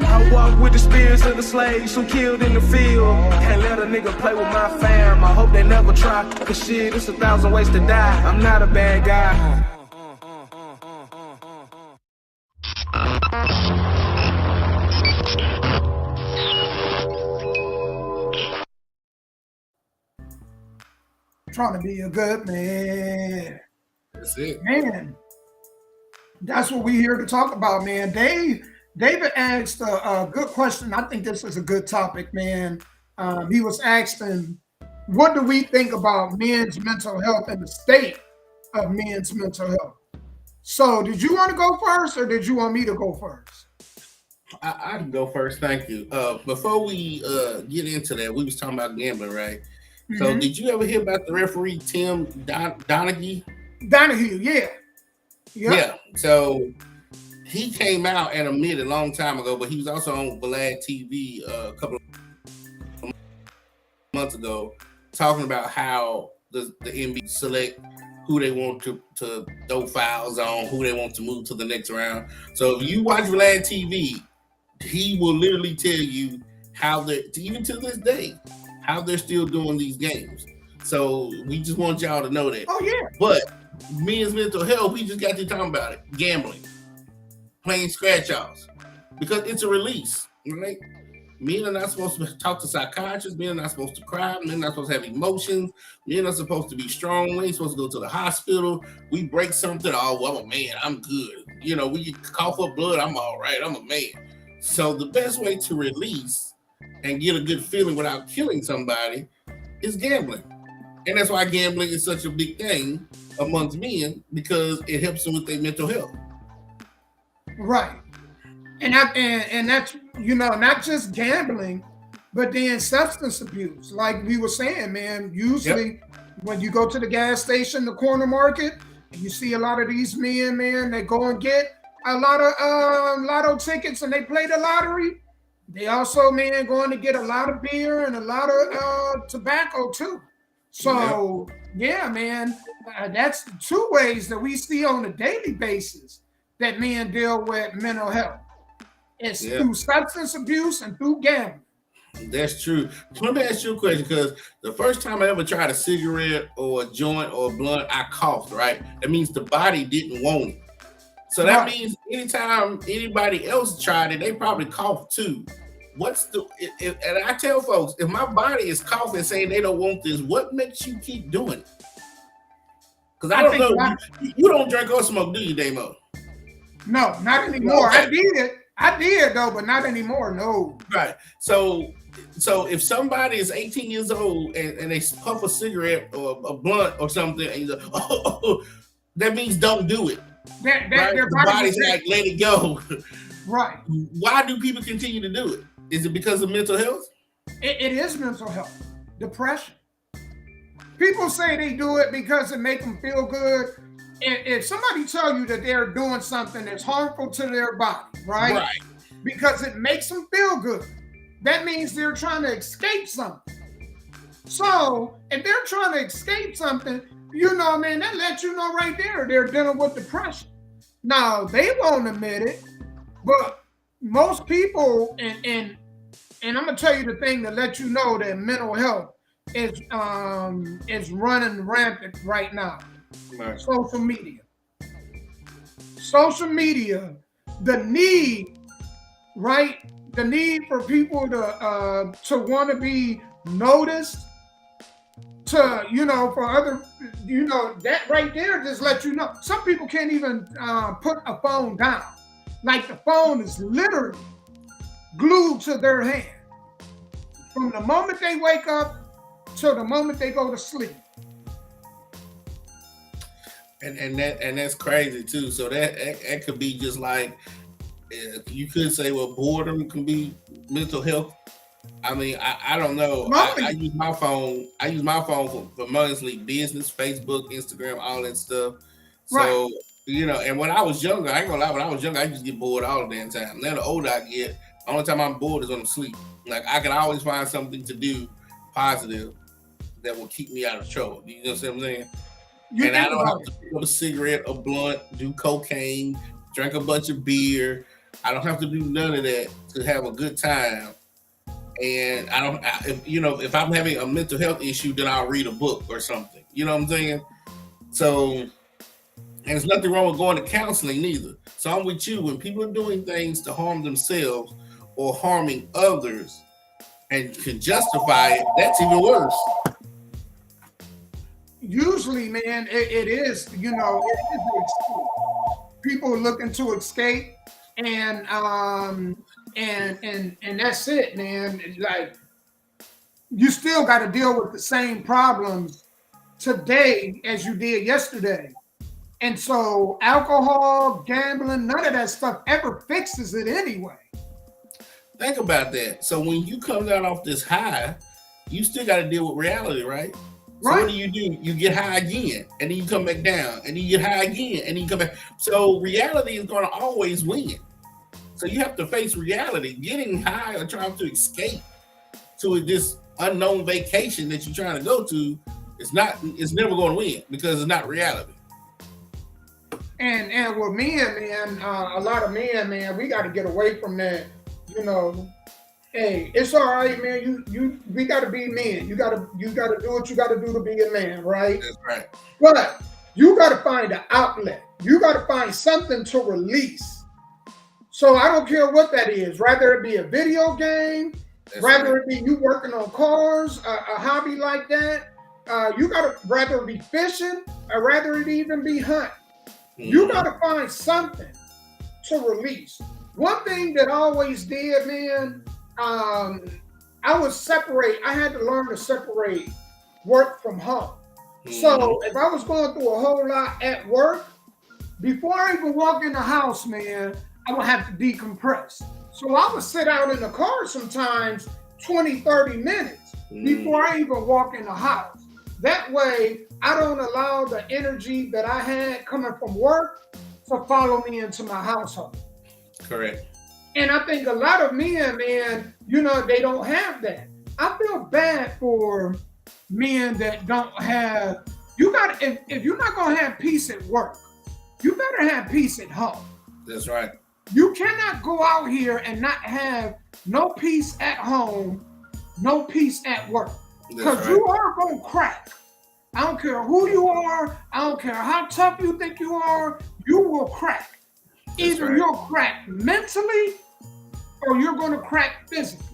I walk with the spirits of the slaves who killed in the field. Can't let a nigga play with my fam. I hope they never try. Cause shit, it's 1,000 ways to die. I'm not a bad guy. Trying to be a good man. That's it. Man, that's what we're here to talk about, man. David asked a good question. I think this is a good topic, man. He was asking, what do we think about men's mental health and the state of men's mental health? So did you want to go first or did you want me to go first? I can go first. Thank you. Before we get into that, we was talking about gambling, right? So did you ever hear about the referee Tim Donaghy? Donahue, yeah. Yeah. So he came out and admitted a long time ago, but he was also on Vlad TV a couple of months ago talking about how the NBA select who they want to throw fouls on, who they want to move to the next round. So if you watch Vlad TV, he will literally tell you how they, even to this day, how they're still doing these games. So we just want y'all to know that. Oh, yeah. But men's mental health, we just got to talking about it. Gambling, playing scratch-offs, because it's a release, right? Men are not supposed to talk to psychiatrists. Men are not supposed to cry. Men are not supposed to have emotions. Men are supposed to be strong. We ain't supposed to go to the hospital. We break something. Oh, well, I'm a man. I'm good. You know, we cough up blood. I'm all right. I'm a man. So the best way to release and get a good feeling without killing somebody is gambling. And that's why gambling is such a big thing amongst men, because it helps them with their mental health. Right. And that's, you know, not just gambling, but then substance abuse. Like we were saying, man, usually when you go to the gas station, the corner market, and you see a lot of these men, man, they go and get a lot of lotto tickets and they play the lottery. They also, man, going to get a lot of beer and a lot of tobacco too. So, yeah, man, that's two ways that we see on a daily basis that men deal with mental health. It's through substance abuse and through gambling. That's true. Let me ask you a question, because the first time I ever tried a cigarette or a joint or a blunt, I coughed, right? That means the body didn't want it. So that means anytime anybody else tried it, they probably coughed too. And I tell folks, if my body is coughing saying they don't want this, what makes you keep doing it? Because I don't know, you don't drink or smoke, do you, Damo? No, not anymore. Okay. I did though, but not anymore, no. Right. So if somebody is 18 years old and they puff a cigarette or a blunt or something, and you're like, that means don't do it. Right? Their body's like, let it go. Right. Why do people continue to do it? Is it because of mental health? It is mental health. depression. People say they do it because it makes them feel good. If somebody tell you that they're doing something that's harmful to their body, right? Because it makes them feel good, that means they're trying to escape something. So if they're trying to escape something, man, that lets you know right there they're dealing with depression. Now, they won't admit it, but most people, and I'm gonna tell you the thing to let you know that mental health is running rampant right now. Right. Social media. Social media, the need, right? The need for people to want to be noticed, to, for other, that right there just let you know. Some people can't even put a phone down. Like the phone is literally glued to their hand from the moment they wake up to the moment they go to sleep. And that's crazy too. So that could be just like, you could say, well, boredom can be mental health. I mean, I don't know. I use my phone. I use my phone for mostly business, Facebook, Instagram, all that stuff. So, and when I was younger, I ain't gonna lie, when I was younger, I used to get bored all the damn time. Now the older I get, the only time I'm bored is when I'm asleep. Like, I can always find something to do positive that will keep me out of trouble. You know what I'm saying? And I don't have to pick up a cigarette, a blunt, do cocaine, drink a bunch of beer. I don't have to do none of that to have a good time. And if I'm having a mental health issue, then I'll read a book or something. You know what I'm saying? So, and there's nothing wrong with going to counseling neither. So I'm with you. When people are doing things to harm themselves or harming others and can justify it, that's even worse. Usually, man, it is, it is an escape. People looking to escape, and that's it, man. It's like, you still got to deal with the same problems today as you did yesterday. And so alcohol, gambling, none of that stuff ever fixes it anyway. Think about that. So when you come down off this high, you still got to deal with reality, right? So what do? You get high again, and then you come back down, and then you get high again, and then you come back. So reality is going to always win. So you have to face reality. Getting high or trying to escape to this unknown vacation that you're trying to go to, it's never going to win because it's not reality. And with men, man, a lot of men, man, we got to get away from that. Hey, it's all right, man. We got to be men. You got to do what you got to do to be a man, right? That's right. But you got to find an outlet. You got to find something to release. So I don't care what that is, rather it be a video game, rather it be you working on cars, a hobby like that. You got to rather it be fishing, or rather it even be hunting. You got to find something to release. One thing that I always did, man, I had to learn to separate work from home. So if I was going through a whole lot at work, before I even walk in the house, man, I would have to decompress. So I would sit out in the car sometimes 20, 30 minutes before I even walk in the house. That way, I don't allow the energy that I had coming from work to follow me into my household. Correct. And I think a lot of men, man, they don't have that. I feel bad for men that don't have, if you're not going to have peace at work, you better have peace at home. That's right. You cannot go out here and not have no peace at home, no peace at work. Because you are going to crack. I don't care who you are. I don't care how tough you think you are. You will crack. Either you'll crack mentally or you're going to crack physically.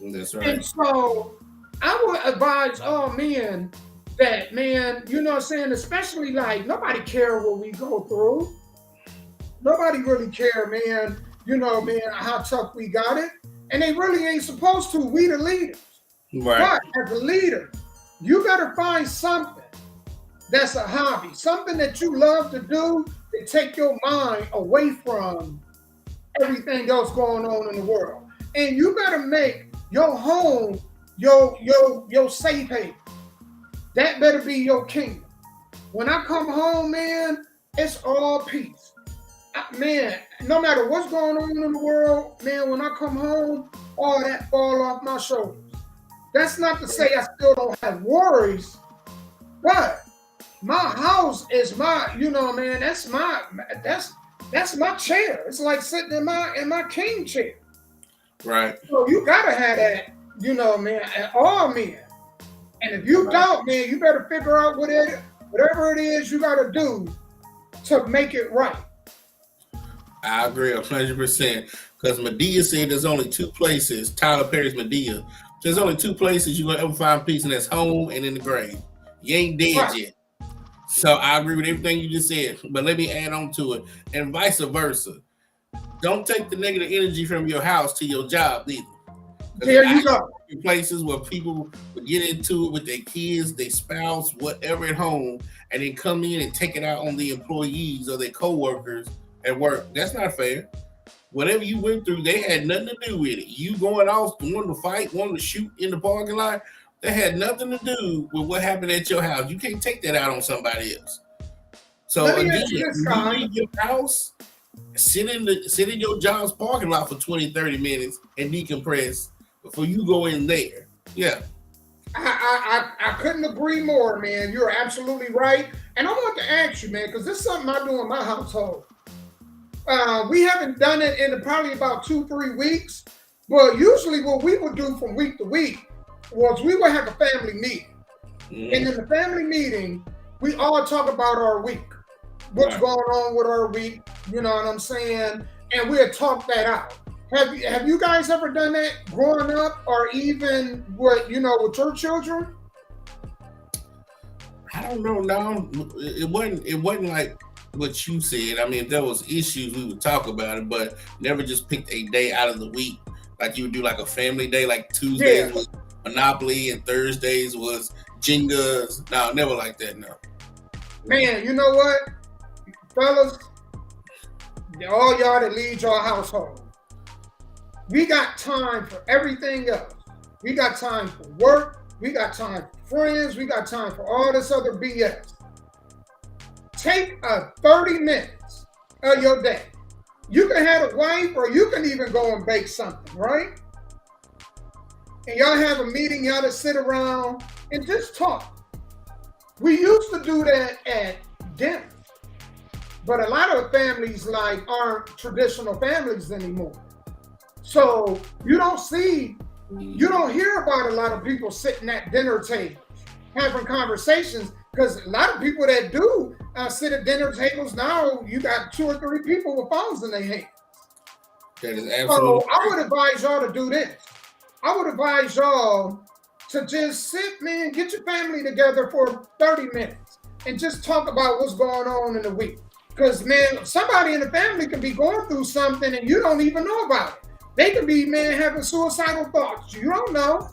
That's right. And so I would advise all men that, man, you know what I'm saying, especially like nobody care what we go through. Nobody really care, man, how tough we got it. And they really ain't supposed to. We the leaders. Right. But as a leader, you better find something that's a hobby, something that you love to do to take your mind away from everything else going on in the world. And you better make your home your safe haven. That better be your kingdom. When I come home, man, it's all peace. Man, no matter what's going on in the world, man, when I come home, all that fall off my shoulders. That's not to say I still don't have worries, but my house is my, man, that's my chair. It's like sitting in my king chair. Right. So you gotta have that, man, at all men. And if you don't, man, you better figure out whatever it is you gotta do to make it right. I agree 100%. Because Medea said there's only two places, Tyler Perry's Medea, there's only two places you're going to ever find peace, and that's home and in the grave. You ain't dead yet. So I agree with everything you just said, but let me add on to it. And vice versa. Don't take the negative energy from your house to your job either. There you go. Places where people would get into it with their kids, their spouse, whatever at home, and then come in and take it out on the employees or their co-workers at work. That's not fair. Whatever you went through, they had nothing to do with it. You going off, wanting to fight, wanting to shoot in the parking lot, that had nothing to do with what happened at your house. You can't take that out on somebody else. So again, you leave your house, sit in your job's parking lot for 20, 30 minutes and decompress before you go in there. Yeah. I couldn't agree more, man. You're absolutely right. And I want to ask you, man, because this is something I do in my household. We haven't done it in probably about 2-3 weeks, but usually what we would do from week to week was we would have a family meeting. Mm-hmm. And in the family meeting, we all talk about our week, what's going on with our week, you know what I'm saying? And we'll talk that out. Have you guys ever done that growing up, or even with your children? I don't know. No, it wasn't like what you said. I mean, if there was issues, we would talk about it, but never just picked a day out of the week like you would do, like a family day. Like Tuesdays was Monopoly and Thursdays was Jengas. No, never like that. No. Man, you know what, fellas, all y'all that lead your household, we got time for everything else. We got time for work. We got time for friends. We got time for all this other BS. Take 30 minutes of your day. You can have a wife, or you can even go and bake something, right? And y'all have a meeting, y'all to sit around and just talk. We used to do that at dinner, but a lot of families aren't traditional families anymore. So you don't hear about a lot of people sitting at dinner tables having conversations, because a lot of people that do sit at dinner tables now, you got 2 or 3 people with phones in their hands. That is absolutely. So I would advise y'all to do this. I would advise y'all to just sit, man, get your family together for 30 minutes and just talk about what's going on in the week. Because, man, somebody in the family can be going through something and you don't even know about it. They could be, man, having suicidal thoughts. You don't know.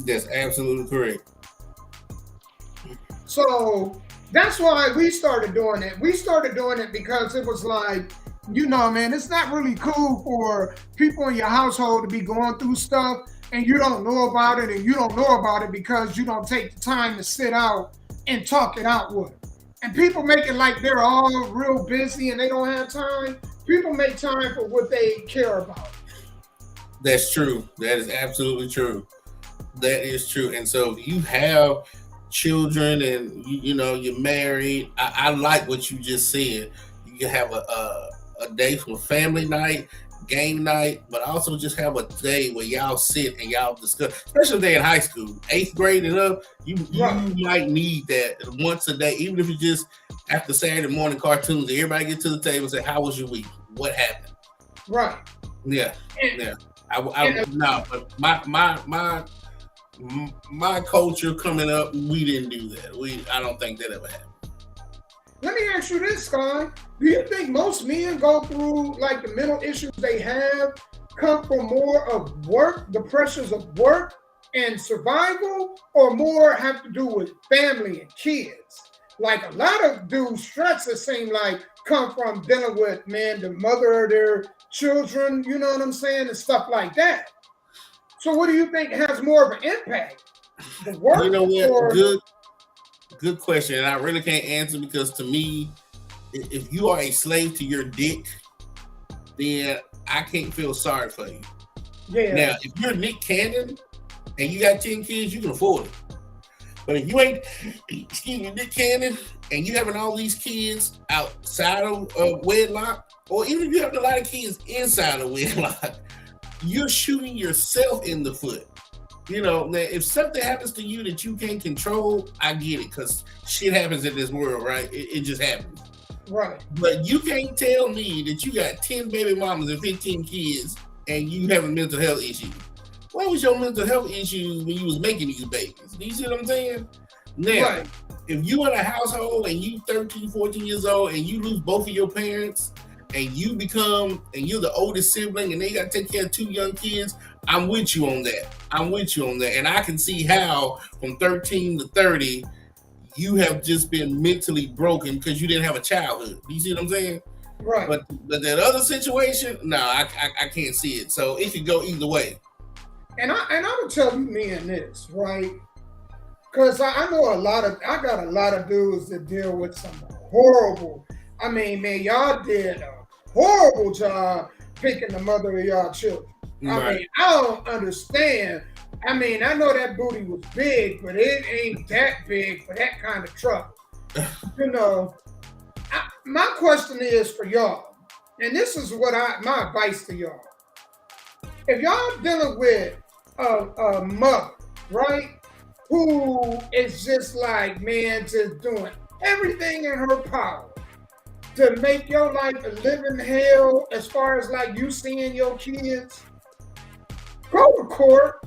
That's absolutely correct. So that's why we started doing it. We started doing it because it was like, man, it's not really cool for people in your household to be going through stuff and you don't know about it, and you don't know about it because you don't take the time to sit out and talk it out with them. And people make it like they're all real busy and they don't have time. People make time for what they care about. That's true. That is absolutely true. That is true. And so if you have children and you're married, I like what you just said. You can have a day for family night, game night, but also just have a day where y'all sit and y'all discuss, especially day in high school, 8th grade and up, you might need that once a day, even if you just after Saturday morning cartoons, everybody get to the table and say, how was your week? What happened? Right. Yeah. But my culture coming up, we didn't do that. I don't think that ever happened. Let me ask you this, Sky. Do you think most men go through the mental issues they have come from more of work, the pressures of work and survival, or more have to do with family and kids? Like a lot of dudes' stresses seem like come from dealing with, man, the mother of their children, you know what I'm saying, and stuff like that. So what do you think has more of an impact? The work You know what? or Good question. And I really can't answer because to me, if you are a slave to your dick, then I can't feel sorry for you. yeah. Now, if you're Nick Cannon and you got 10 kids, you can afford it. But if you ain't, excuse me, Nick Cannon, and you having all these kids outside of wedlock, or even if you have a lot of kids inside of wedlock, you're shooting yourself in the foot. You know, if something happens to you that you can't control, I get it, because shit happens in this world, right? It just happens. Right. But you can't tell me that you got 10 baby mamas and 15 kids and you having mental health issues. What was your mental health issues when you was making these babies? Do you see what I'm saying? Now, Right. if you in a household and you 13, 14 years old and you lose both of your parents and you're the oldest sibling and they got to take care of 2 young kids, I'm with you on that. And I can see how from 13 to 30, you have just been mentally broken because you didn't have a childhood. Do you see what I'm saying? Right. But that other situation, no, I can't see it. So it could go either way. And I would tell you men this, right? Because I know I got a lot of dudes that deal with some horrible, I mean, man, y'all did a horrible job picking the mother of y'all children. I Right. mean, I don't understand. I mean, I know that booty was big, but it ain't that big for that kind of trouble. You know, my question is for y'all, and this is what my advice to y'all. If y'all dealing with a mother, right, who is just like, man, just doing everything in her power to make your life a living hell as far as like you seeing your kids, go to court.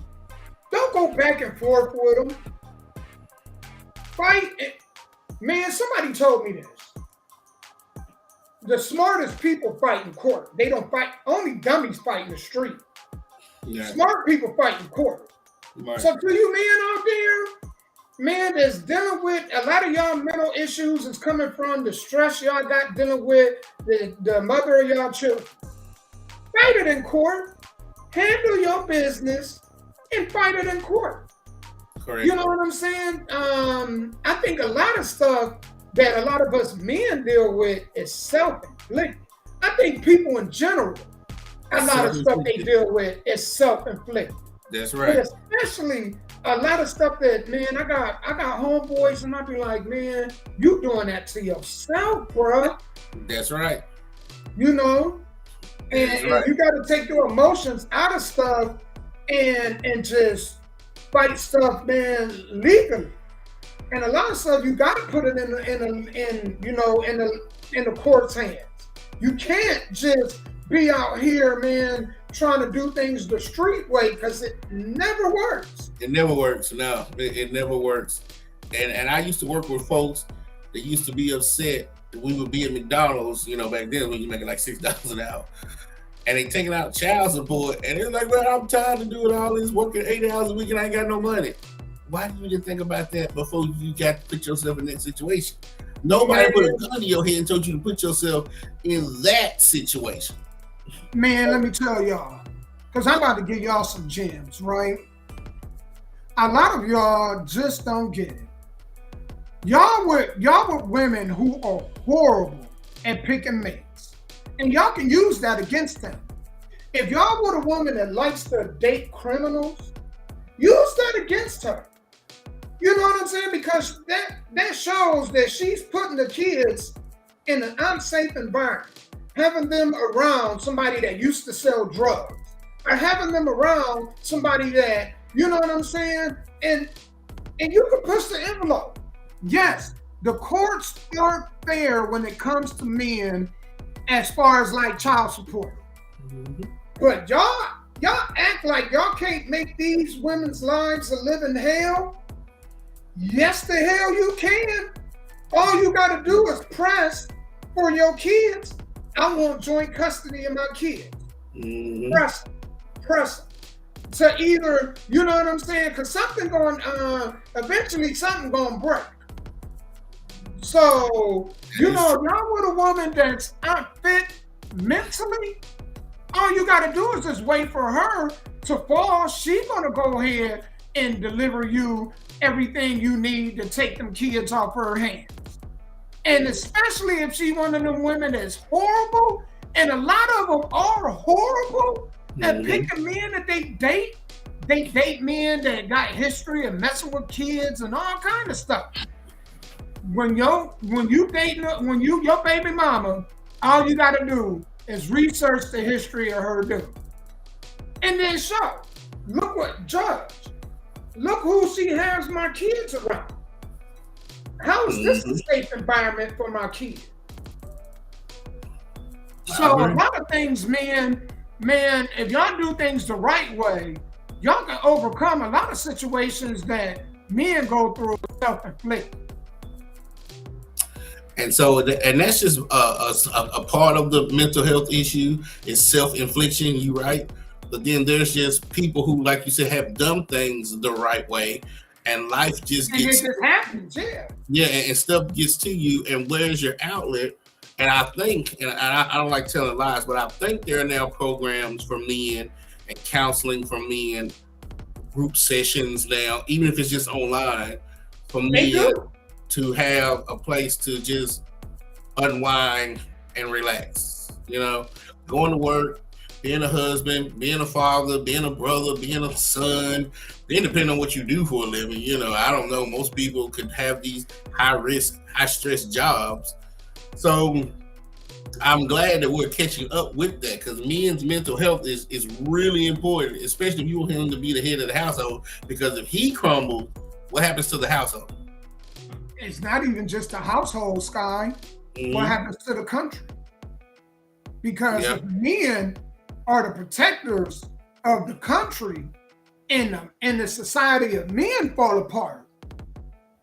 Don't go back and forth with them. Fight it. Man, somebody told me this. The smartest people fight in court. They don't fight. Only dummies fight in the street. Yeah. Smart people fight in court. Right. So to you men out there, man, that's dealing with a lot of y'all mental issues is coming from the stress y'all got dealing with the mother of y'all children. Fight it in court. Handle your business and fight it in court. Correct. You know what I'm saying? I think a lot of stuff that a lot of us men deal with is self-inflicted. I think people in general, a lot of stuff they deal with is self-inflicted. That's right. But especially a lot of stuff that, man, I got homeboys and I be like, man, you doing that to yourself, bro. That's right. You know? That's And right. you got to take your emotions out of stuff and just fight stuff, man, legally. And a lot of stuff you got to put it in the court's hands. You can't just be out here, man, trying to do things the street way because it never works. It never works. No, it never works. And I used to work with folks that used to be upset that we would be at McDonald's, you know, back then when you making like $6 an hour. And they taking out child support, and they're like, well, I'm tired of doing all this, working 8 hours a week, and I ain't got no money. Why did you just think about that before you got to put yourself in that situation? Nobody put a gun in your head and told you to put yourself in that situation. Man, let me tell y'all, because I'm about to give y'all some gems, right? A lot of y'all just don't get it. Y'all with women who are horrible at picking mates. And y'all can use that against them. If y'all with a woman that likes to date criminals, use that against her. You know what I'm saying? Because that shows that she's putting the kids in an unsafe environment, having them around somebody that used to sell drugs, or having them around somebody that, you know what I'm saying? And you can push the envelope. Yes, the courts aren't fair when it comes to men as far as like child support. Mm-hmm. But y'all act like y'all can't make these women's lives a living hell. Yes, the hell you can. All you gotta do is press for your kids. I want joint custody of my kids. Mm-hmm. Press them. To either, you know what I'm saying? Because eventually something gonna break. So, you know, y'all with a woman that's unfit mentally, all you gotta do is just wait for her to fall, she gonna go ahead and deliver you everything you need to take them kids off her hands. And especially if she one of them women that's horrible, and a lot of them are horrible at picking men that they date. They date men that got history of messing with kids and all kind of stuff. When your baby mama, all you gotta do is research the history of her dude. And then show. Look what judge. Look who she has my kids around. How is this a safe environment for my kids? So a lot of things, man, if y'all do things the right way, y'all can overcome a lot of situations that men go through self-inflicted. And so, and that's just a part of the mental health issue is self-infliction. You right, but then there's just people who, like you said, have done things the right way, and life just gets. It just happens, yeah, and stuff gets to you. And where's your outlet? And I think, and I don't like telling lies, but I think there are now programs for men and counseling for men, group sessions now, even if it's just online, for men to have a place to just unwind and relax. You know, going to work, being a husband, being a father, being a brother, being a son, then depending on what you do for a living, you know, I don't know, most people could have these high risk, high stress jobs. So I'm glad that we're catching up with that, because men's mental health is really important, especially if you want him to be the head of the household, because if he crumbles, what happens to the household? It's not even just the household, Sky. What happens to the country? Because if men are the protectors of the country and the society of men fall apart,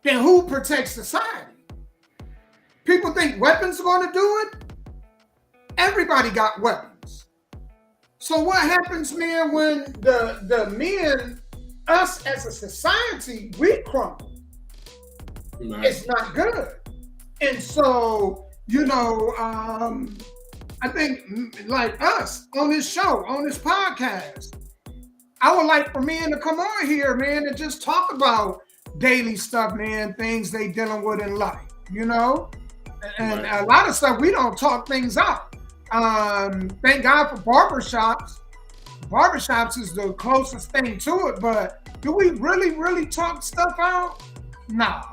then who protects society? People think weapons are going to do it. Everybody got weapons. So what happens, man, when the men, us as a society, we crumble? Nice. It's not good. And so, you know, I think like us on this show, on this podcast, I would like for men to come on here, man, and just talk about daily stuff, man, things they dealing with in life, you know? And a lot of stuff, we don't talk things out. Thank God for barbershops. Barbershops is the closest thing to it, but do we really talk stuff out? Nah.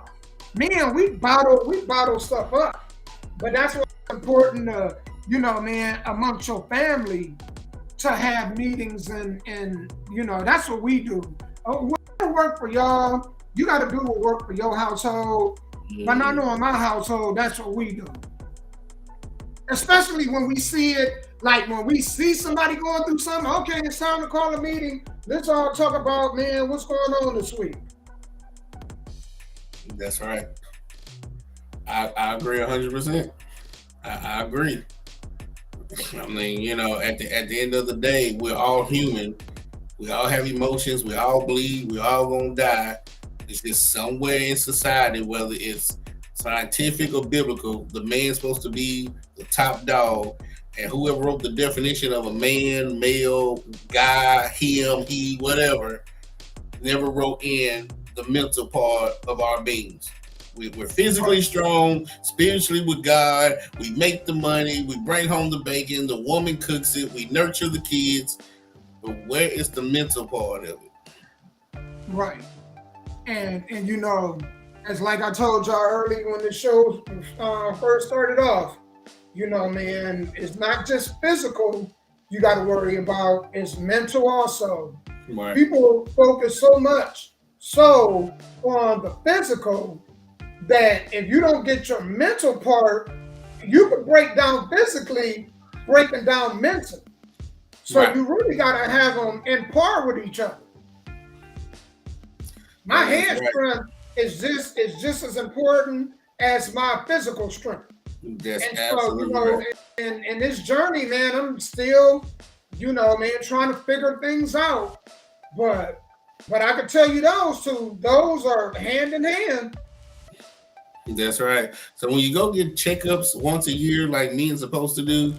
Man, we bottle stuff up. But that's what's important to, you know, man, amongst your family to have meetings and you know, that's what we do. Whatever work for y'all, you got to do what work for your household. But I know in my household, that's what we do. Especially when we see it, like when we see somebody going through something, okay, it's time to call a meeting. Let's all talk about, man, what's going on this week. That's right. I agree 100%. I agree. I mean, you know, at the end of the day, we're all human. We all have emotions. We all bleed. We all gonna die. It's just somewhere in society, whether it's scientific or biblical, the man's supposed to be the top dog. And whoever wrote the definition of a man, male, guy, him, he, whatever, never wrote in the mental part of our beings. We're physically strong, spiritually with God. We make the money. We bring home the bacon. The woman cooks it. We nurture the kids. But where is the mental part of it? Right. And you know, as like I told y'all earlier when the show first started off, you know, man, it's not just physical you got to worry about. It's mental also. Right. People focus so much on the physical that if you don't get your mental part, you can break down physically, breaking down mentally. So you really got to have them in par with each other. My hand strength is just as important as my physical strength. That's and absolutely so, you know, right. in this journey, man, I'm still, you know, man, trying to figure things out. But I can tell you those are hand in hand. That's right. So when you go get checkups once a year, like men's supposed to do,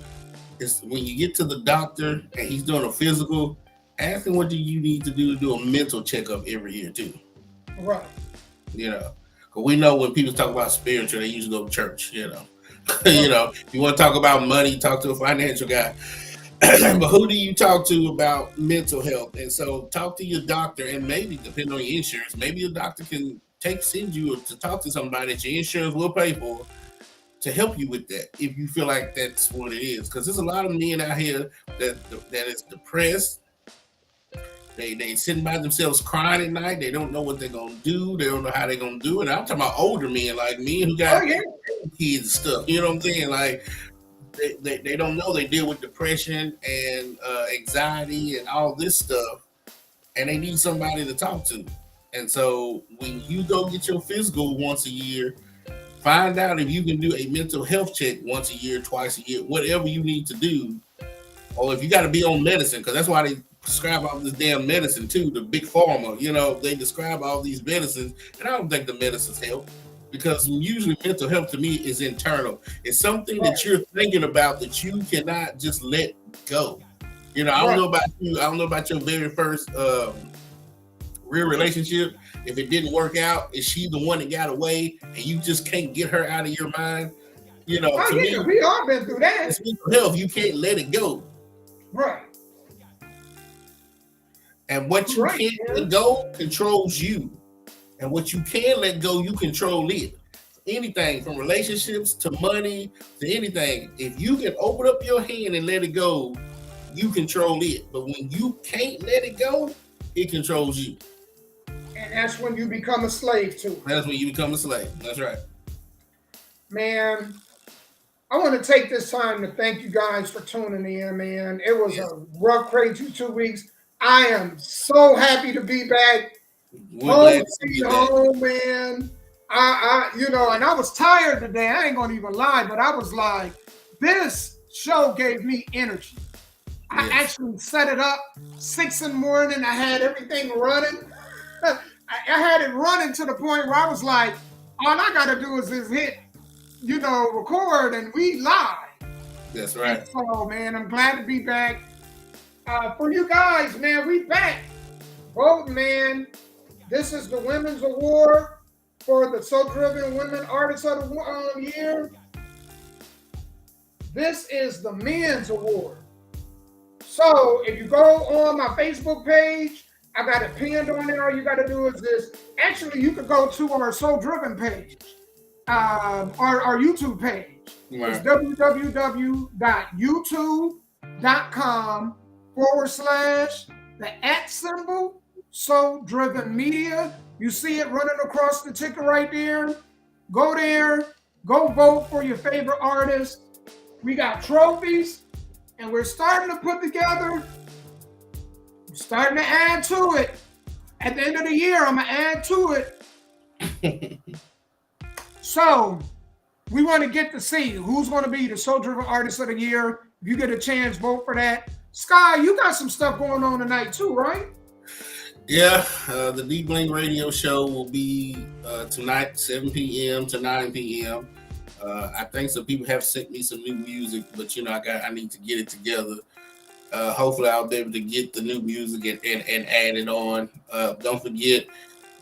it's when you get to the doctor and he's doing a physical, Ask them what do you need to do a mental checkup every year too. Right. You know, because we know when people talk about spiritual, they usually go to church. You know, you know, if you want to talk about money, talk to a financial guy. But who do you talk to about mental health? And so talk to your doctor, and maybe depending on your insurance, maybe your doctor can send you to talk to somebody that your insurance will pay for to help you with that if you feel like that's what it is. Because there's a lot of men out here that is depressed. They sitting by themselves crying at night. They don't know what they're gonna do. They don't know how they're gonna do it. And I'm talking about older men like me who got kids and stuff. You know what I'm saying? Like they don't know. They deal with depression and anxiety and all this stuff, and they need somebody to talk to. And so when you go get your physical once a year, find out if you can do a mental health check once a year, twice a year, whatever you need to do. Or if you got to be on medicine, because that's why they prescribe all this damn medicine too, the big pharma. You know, they describe all these medicines, and I don't think the medicines help, because usually mental health to me is internal. It's something that you're thinking about that you cannot just let go. You know, I don't know about you. I don't know about your very first real relationship. If it didn't work out, is she the one that got away and you just can't get her out of your mind? You know, to me, we all been through that. It's mental health. You can't let it go. Right. And what you can't let go controls you. And what you can let go, you control it. Anything from relationships to money to anything. If you can open up your hand and let it go, you control it. But when you can't let it go, it controls you. And that's when you become a slave to it. That's when you become a slave. That's right. Man, I want to take this time to thank you guys for tuning in, man. It was a rough, crazy 2 weeks. I am so happy to be back. Home, man. You know, and I was tired today. I ain't gonna even lie, but I was like, this show gave me energy. I actually set it up 6 in the morning. I had everything running. I had it running to the point where I was like, all I gotta do is just hit, you know, record and we live. That's right. And so, man, I'm glad to be back. For you guys, man, we back. Vote, man. This is the Women's Award for the So Driven Women Artists of the Year. This is the Men's Award. So if you go on my Facebook page, I got it pinned on there. All you got to do is this. Actually, you could go to our So Driven page, our YouTube page. Right. It's www.youtube.com/the So Driven Media. You see it running across the ticker right there. Go there. Go vote for your favorite artist. We got trophies, and we're starting to put together. We're starting to add to it. At the end of the year, I'm going to add to it. So, we want to get to see who's going to be the So Driven Artist of the Year. If you get a chance, vote for that. Sky, you got some stuff going on tonight too, right? Yeah, the D Bling radio show will be tonight, 7 p.m. to 9 p.m. I think some people have sent me some new music, but you know, I need to get it together. Hopefully I'll be able to get the new music and add it on. Don't forget,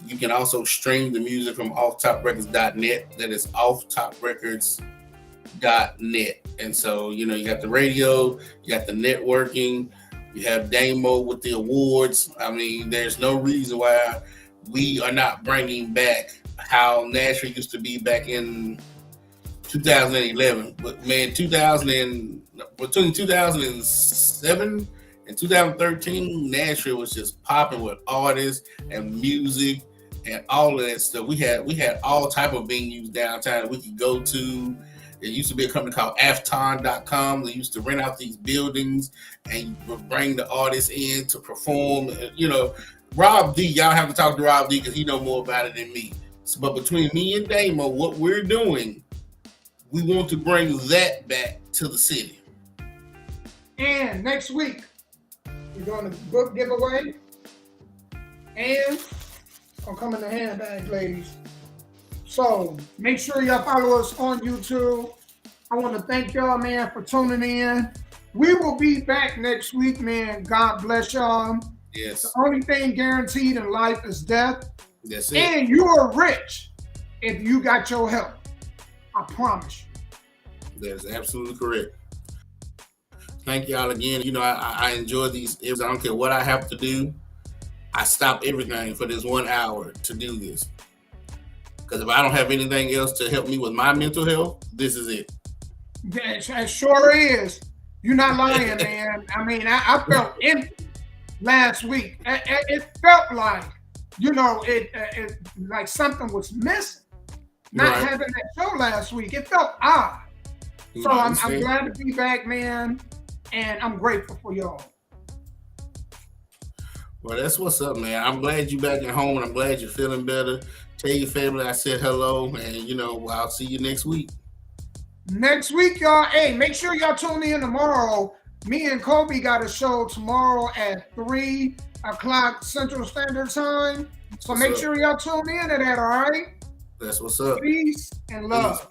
you can also stream the music from offtoprecords.net. That is offtoprecords.net. And so, you know, you got the radio, you got the networking, you have Damo with the awards. I mean, there's no reason why we are not bringing back how Nashville used to be back in 2011. But man, between 2007 and 2013, Nashville was just popping with artists and music and all of that stuff. We had all type of venues downtown that we could go to. There used to be a company called Afton.com. They used to rent out these buildings and bring the artists in to perform. You know, Rob D, y'all have to talk to Rob D because he know more about it than me. So, but between me and Damo, what we're doing, we want to bring that back to the city. And next week, we're doing a book giveaway. And gonna come in the handbag, ladies. So make sure y'all follow us on YouTube. I want to thank y'all, man, for tuning in. We will be back next week, man. God bless y'all. Yes. The only thing guaranteed in life is death. That's it. And you are rich if you got your help. I promise you. That is absolutely correct. Thank y'all again. You know, I enjoy these. I don't care what I have to do. I stop everything for this 1 hour to do this. Because if I don't have anything else to help me with my mental health, this is it. It sure is. You're not lying, man. I mean, I felt empty last week. It felt like, you know, it like something was missing. Not having that show last week. It felt odd. So I'm glad to be back, man. And I'm grateful for y'all. Well, that's what's up, man. I'm glad you're back at home, and I'm glad you're feeling better. Tell your family I said hello, and, you know, I'll see you next week. Next week, y'all. Hey, make sure y'all tune in tomorrow. Me and Kobe got a show tomorrow at 3 o'clock Central Standard Time. So make sure y'all tune in to that, all right? That's what's up. Peace and love. Peace.